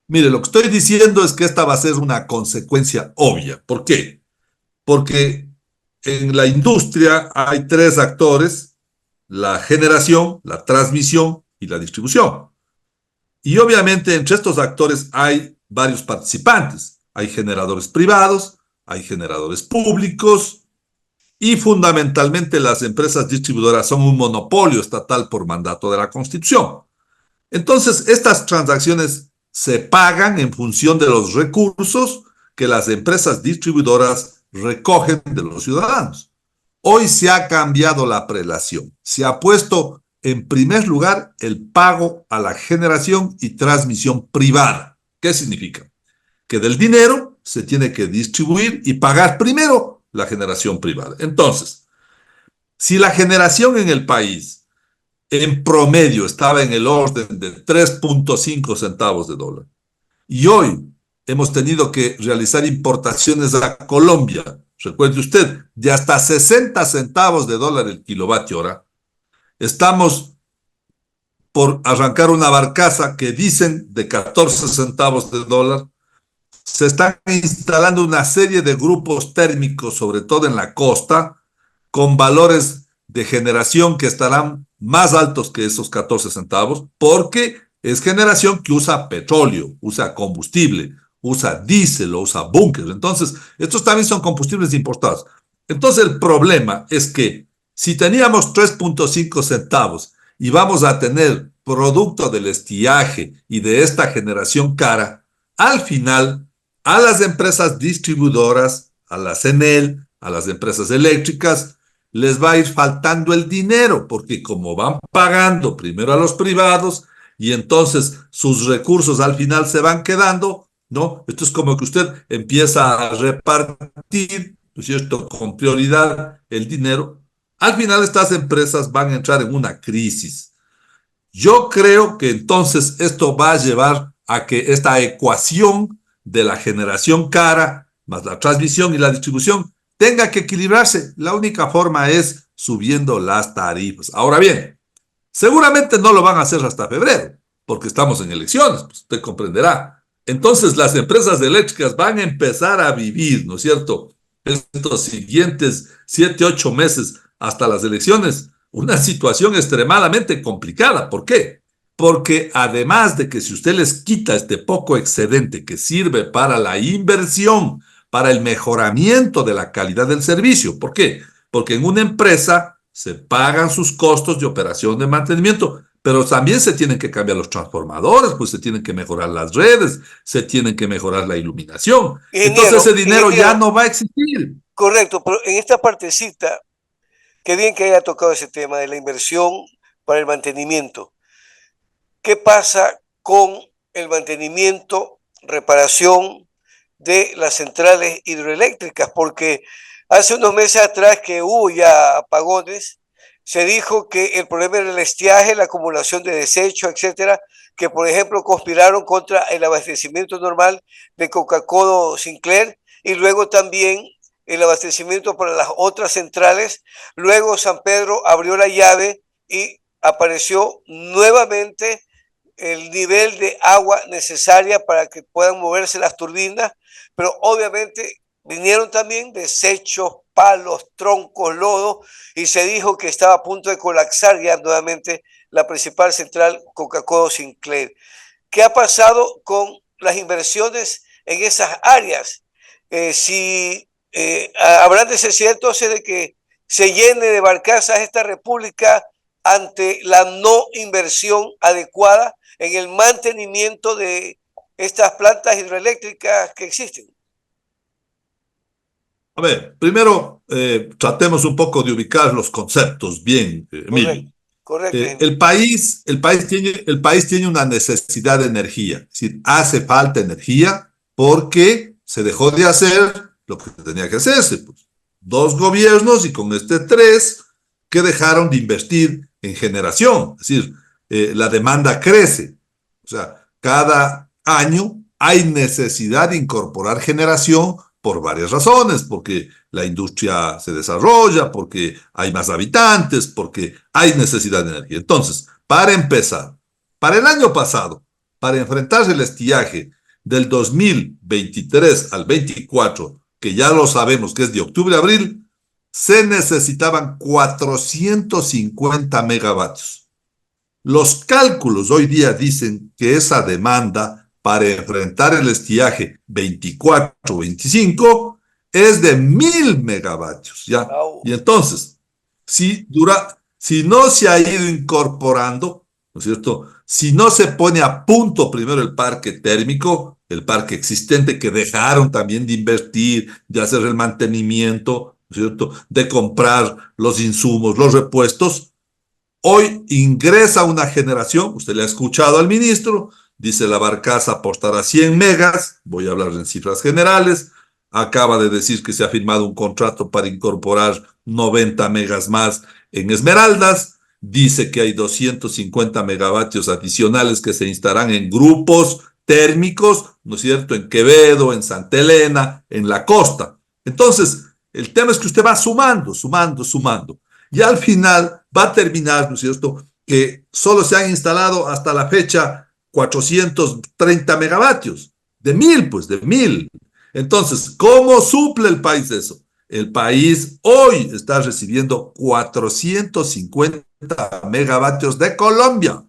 Mire, lo que estoy diciendo es que esta va a ser una consecuencia obvia. ¿Por qué? Porque en la industria hay tres actores: la generación, la transmisión y la distribución. Y obviamente entre estos actores hay varios participantes. Hay generadores privados, hay generadores públicos y fundamentalmente las empresas distribuidoras son un monopolio estatal por mandato de la Constitución. Entonces, estas transacciones se pagan en función de los recursos que las empresas distribuidoras recogen de los ciudadanos. Hoy se ha cambiado la prelación. Se ha puesto en primer lugar el pago a la generación y transmisión privada. ¿Qué significa? Que del dinero se tiene que distribuir y pagar primero la generación privada. Entonces, si la generación en el país en promedio estaba en el orden de 3.5 centavos de dólar y hoy hemos tenido que realizar importaciones a Colombia, recuerde usted, de hasta 60 centavos de dólar el kilovatio hora. Estamos por arrancar una barcaza que dicen de 14 centavos de dólar. Se están instalando una serie de grupos térmicos, sobre todo en la costa, con valores de generación que estarán más altos que esos 14 centavos, porque es generación que usa petróleo, usa combustible, usa diésel o usa búnker. Entonces, estos también son combustibles importados. Entonces, el problema es que si teníamos 3.5 centavos y vamos a tener producto del estiaje y de esta generación cara, al final, a las empresas distribuidoras, a la CNEL, a las empresas eléctricas, les va a ir faltando el dinero, porque como van pagando primero a los privados y entonces sus recursos al final se van quedando, ¿no? Esto es como que usted empieza a repartir, ¿no es cierto?, con prioridad el dinero. Al final estas empresas van a entrar en una crisis. Yo creo que entonces esto va a llevar a que esta ecuación de la generación cara, más la transmisión y la distribución, tenga que equilibrarse. La única forma es subiendo las tarifas. Ahora bien, seguramente no lo van a hacer hasta febrero, porque estamos en elecciones, pues usted comprenderá. Entonces las empresas eléctricas van a empezar a vivir, ¿no es cierto?, estos siguientes 7, 8 meses hasta las elecciones, una situación extremadamente complicada. ¿Por qué? Porque además de que si usted les quita este poco excedente que sirve para la inversión, para el mejoramiento de la calidad del servicio. ¿Por qué? Porque en una empresa se pagan sus costos de operación de mantenimiento, pero también se tienen que cambiar los transformadores, pues se tienen que mejorar las redes, se tienen que mejorar la iluminación. Entonces ese dinero ya no va a existir. Correcto, pero en esta partecita, qué bien que haya tocado ese tema de la inversión para el mantenimiento. ¿Qué pasa con el mantenimiento, reparación de las centrales hidroeléctricas? Porque hace unos meses atrás que hubo ya apagones, se dijo que el problema era el estiaje, la acumulación de desechos, etcétera, que por ejemplo conspiraron contra el abastecimiento normal de Coca-Cola Sinclair y luego también el abastecimiento para las otras centrales. Luego San Pedro abrió la llave y apareció nuevamente el nivel de agua necesaria para que puedan moverse las turbinas, pero obviamente vinieron también desechos, palos, troncos, lodo, y se dijo que estaba a punto de colapsar ya nuevamente la principal central Coca-Cola Sinclair. ¿Qué ha pasado con las inversiones en esas áreas? Habrá necesidad entonces de que se llene de barcazas esta república ante la no inversión adecuada en el mantenimiento de estas plantas hidroeléctricas que existen. A ver, primero tratemos un poco de ubicar los conceptos bien, Emilio. Correcto. El país tiene una necesidad de energía, es decir, hace falta energía porque se dejó de hacer lo que tenía que hacerse, pues. 2 gobiernos y con 3 que dejaron de invertir en generación, es decir, la demanda crece, o sea, cada año hay necesidad de incorporar generación por varias razones, porque la industria se desarrolla, porque hay más habitantes, porque hay necesidad de energía. Entonces, para empezar, para el año pasado, para enfrentarse el estiaje del 2023 al 24, que ya lo sabemos que es de octubre a abril, se necesitaban 450 megavatios. Los cálculos hoy día dicen que esa demanda para enfrentar el estiaje 24-25 es de 1000 megavatios, ¿ya? Wow. Y entonces, si no se ha ido incorporando, ¿no es cierto? Si no se pone a punto primero el parque térmico, el parque existente que dejaron también de invertir, de hacer el mantenimiento, ¿no es cierto? De comprar los insumos, los repuestos, hoy ingresa una generación, usted le ha escuchado al ministro, dice la barcaza apostará 100 megas, voy a hablar en cifras generales, acaba de decir que se ha firmado un contrato para incorporar 90 megas más en Esmeraldas, dice que hay 250 megavatios adicionales que se instalarán en grupos térmicos, ¿no es cierto?, en Quevedo, en Santa Elena, en la costa. Entonces, el tema es que usted va sumando, y al final va a terminar, ¿no es cierto?, que solo se han instalado hasta la fecha 430 megavatios, de 1000, pues, de 1000. Entonces, ¿cómo suple el país eso? El país hoy está recibiendo 450 megavatios de Colombia.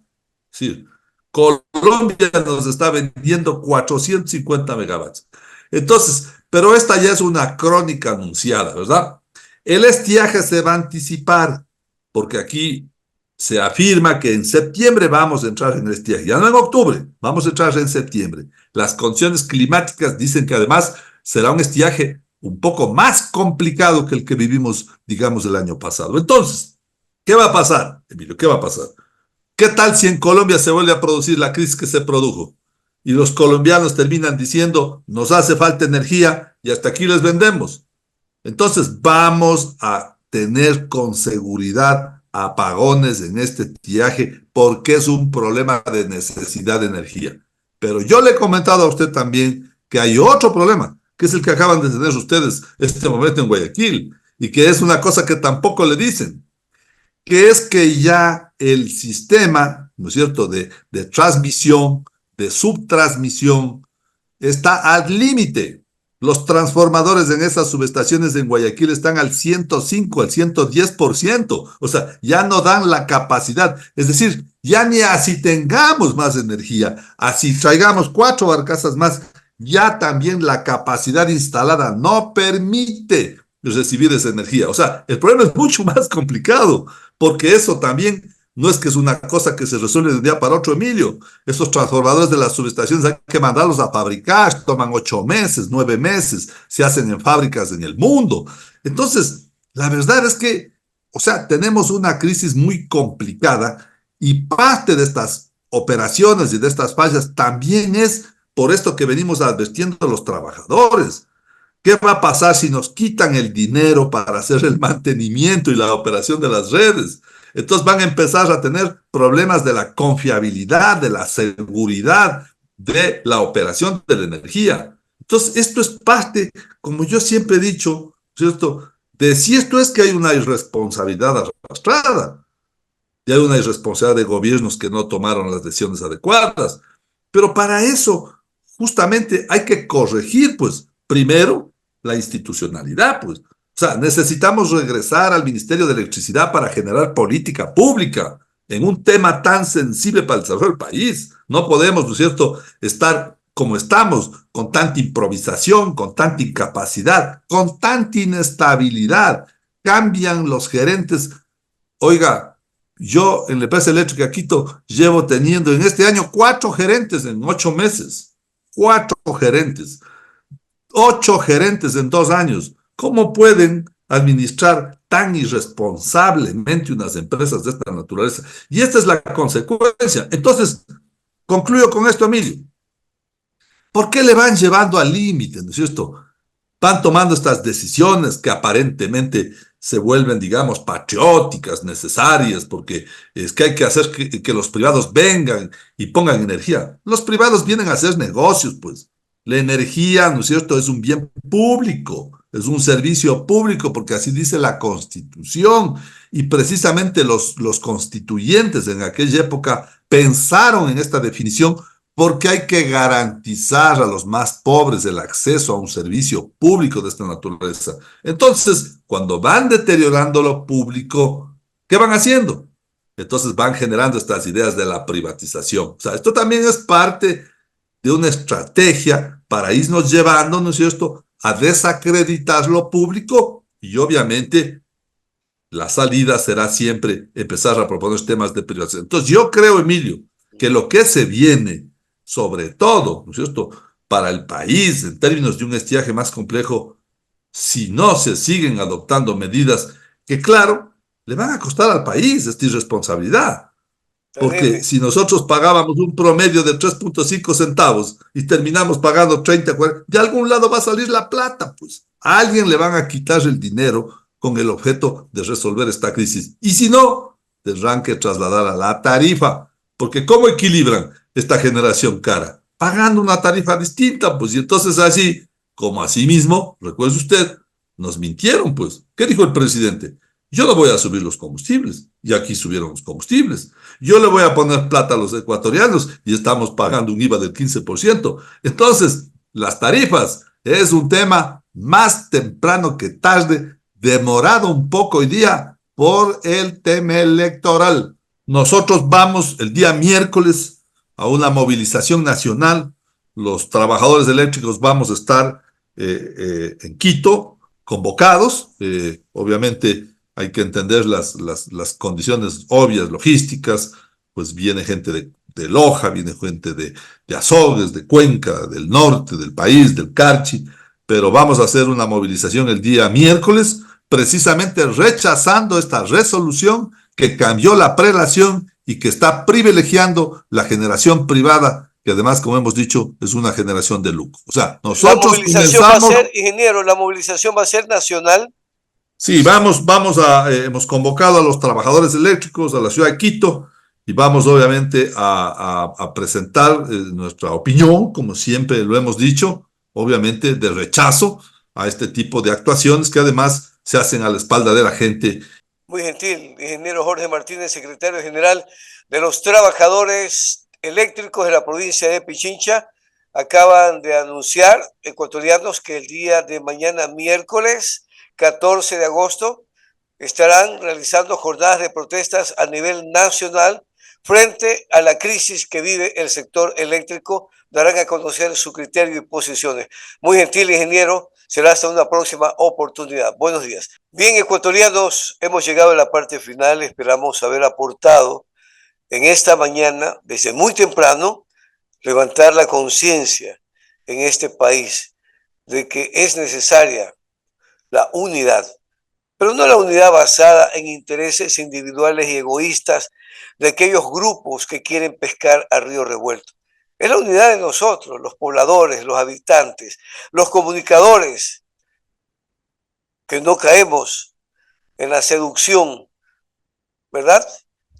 Sí, Colombia nos está vendiendo 450 megavatios. Entonces, pero esta ya es una crónica anunciada, ¿verdad? El estiaje se va a anticipar, porque aquí se afirma que en septiembre vamos a entrar en el estiaje, ya no en octubre, vamos a entrar en septiembre. Las condiciones climáticas dicen que además será un estiaje un poco más complicado que el que vivimos, digamos, el año pasado. Entonces, ¿qué va a pasar, Emilio? ¿Qué va a pasar? ¿Qué tal si en Colombia se vuelve a producir la crisis que se produjo? Y los colombianos terminan diciendo, nos hace falta energía y hasta aquí les vendemos. Entonces, vamos a tener con seguridad apagones en este estiaje porque es un problema de necesidad de energía. Pero yo le he comentado a usted también que hay otro problema, que es el que acaban de tener ustedes este momento en Guayaquil, y que es una cosa que tampoco le dicen, que es que ya el sistema, ¿no es cierto?, de transmisión, de subtransmisión, está al límite. Los transformadores en esas subestaciones en Guayaquil están al 105, al 110%. O sea, ya no dan la capacidad. Es decir, ya ni así tengamos más energía, así traigamos 4 barcazas más, ya también la capacidad instalada no permite recibir esa energía. O sea, el problema es mucho más complicado, porque eso también no es que es una cosa que se resuelve de un día para otro, Emilio. Esos transformadores de las subestaciones hay que mandarlos a fabricar, toman 8 meses, 9 meses, se hacen en fábricas en el mundo. Entonces, la verdad es que, o sea, tenemos una crisis muy complicada y parte de estas operaciones y de estas fallas también es por esto que venimos advirtiendo a los trabajadores. ¿Qué va a pasar si nos quitan el dinero para hacer el mantenimiento y la operación de las redes? Entonces van a empezar a tener problemas de la confiabilidad, de la seguridad, de la operación de la energía. Entonces esto es parte, como yo siempre he dicho, ¿cierto?, de si esto es que hay una irresponsabilidad arrastrada, y hay una irresponsabilidad de gobiernos que no tomaron las decisiones adecuadas. Pero para eso, justamente hay que corregir, pues, primero, la institucionalidad, pues. O sea, necesitamos regresar al Ministerio de Electricidad para generar política pública. en un tema tan sensible para el desarrollo del país. No podemos, ¿no es cierto?, estar como estamos, con tanta improvisación, con tanta incapacidad, con tanta inestabilidad. Cambian los gerentes. Oiga, yo en la empresa eléctrica Quito llevo teniendo en este año 4 gerentes en 8 meses. 4 gerentes. 8 gerentes en 2 años. ¿Cómo pueden administrar tan irresponsablemente unas empresas de esta naturaleza? Y esta es la consecuencia. Entonces, concluyo con esto, Emilio. ¿Por qué le van llevando al límite, ¿no es cierto? Van tomando estas decisiones que aparentemente se vuelven, digamos, patrióticas, necesarias, porque es que hay que hacer que los privados vengan y pongan energía. Los privados vienen a hacer negocios, pues. La energía, ¿no es cierto?, es un bien público, es un servicio público, porque así dice la Constitución. Y precisamente los constituyentes en aquella época pensaron en esta definición porque hay que garantizar a los más pobres el acceso a un servicio público de esta naturaleza. Entonces, cuando van deteriorando lo público, ¿qué van haciendo? Entonces van generando estas ideas de la privatización. O sea, esto también es parte de una estrategia para irnos llevando, ¿no es cierto?, a desacreditar lo público, y obviamente la salida será siempre empezar a proponer temas de privatización. Entonces yo creo, Emilio, que lo que se viene, sobre todo, ¿no es cierto?, para el país, en términos de un estiaje más complejo, si no se siguen adoptando medidas que, claro, le van a costar al país esta irresponsabilidad. Porque si nosotros pagábamos un promedio de 3.5 centavos y terminamos pagando 30, 40, de algún lado va a salir la plata, pues. A alguien le van a quitar el dinero con el objeto de resolver esta crisis. Y si no, tendrán que trasladar a la tarifa. Porque ¿cómo equilibran esta generación cara? Pagando una tarifa distinta, pues. Y entonces así, como así mismo, recuerde usted, nos mintieron, pues. ¿Qué dijo el presidente? Yo no voy a subir los combustibles, y aquí subieron los combustibles. Yo le voy a poner plata a los ecuatorianos, y estamos pagando un IVA del 15%. Entonces, las tarifas es un tema más temprano que tarde, demorado un poco hoy día por el tema electoral. Nosotros vamos el día miércoles a una movilización nacional. Los trabajadores eléctricos vamos a estar en Quito, convocados, obviamente hay que entender las condiciones obvias, logísticas, pues viene gente de Loja, viene gente de Azogues, de Cuenca, del norte del país, del Carchi, pero vamos a hacer una movilización el día miércoles, precisamente rechazando esta resolución que cambió la prelación y que está privilegiando la generación privada, que además, como hemos dicho, es una generación de lucro. O sea, nosotros la movilización va a ser, ingeniero, la movilización va a ser nacional. Sí, hemos convocado a los trabajadores eléctricos a la ciudad de Quito y vamos obviamente a presentar nuestra opinión, como siempre lo hemos dicho, obviamente de rechazo a este tipo de actuaciones que además se hacen a la espalda de la gente. Muy gentil, ingeniero Jorge Martínez, secretario general de los trabajadores eléctricos de la provincia de Pichincha. Acaban de anunciar, ecuatorianos, que el día de mañana, miércoles 14 de agosto, estarán realizando jornadas de protestas a nivel nacional frente a la crisis que vive el sector eléctrico. Darán a conocer su criterio y posiciones. Muy gentil, ingeniero. Será hasta una próxima oportunidad. Buenos días. Bien, ecuatorianos, hemos llegado a la parte final. Esperamos haber aportado en esta mañana, desde muy temprano, levantar la conciencia en este país de que es necesaria la unidad, pero no la unidad basada en intereses individuales y egoístas de aquellos grupos que quieren pescar a río revuelto. Es la unidad de nosotros, los pobladores, los habitantes, los comunicadores, que no caemos en la seducción, ¿verdad?,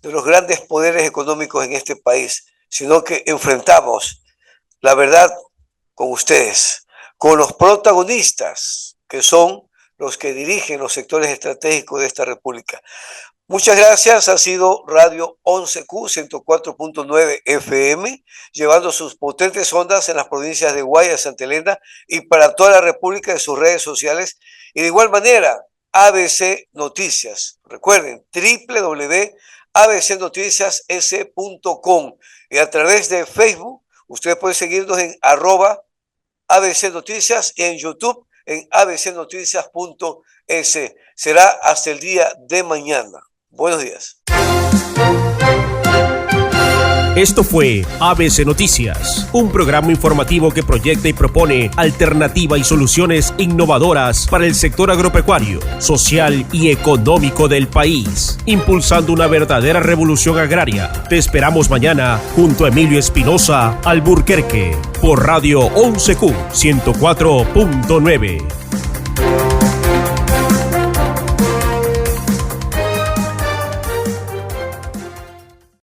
de los grandes poderes económicos en este país, sino que enfrentamos la verdad con ustedes, con los protagonistas, que son los que dirigen los sectores estratégicos de esta república. Muchas gracias. Ha sido Radio 11Q 104.9 FM, llevando sus potentes ondas en las provincias de Guayas, Santa Elena y para toda la república en sus redes sociales. Y de igual manera, ABC Noticias. Recuerden, abcnoticias.s.com, y a través de Facebook usted puede seguirnos en @abcnoticias y en YouTube en abcnoticias.es. Será hasta el día de mañana. Buenos días. Esto fue ABC Noticias, un programa informativo que proyecta y propone alternativa y soluciones innovadoras para el sector agropecuario, social y económico del país, impulsando una verdadera revolución agraria. Te esperamos mañana junto a Emilio Espinosa Alburquerque por Radio 11Q 104.9.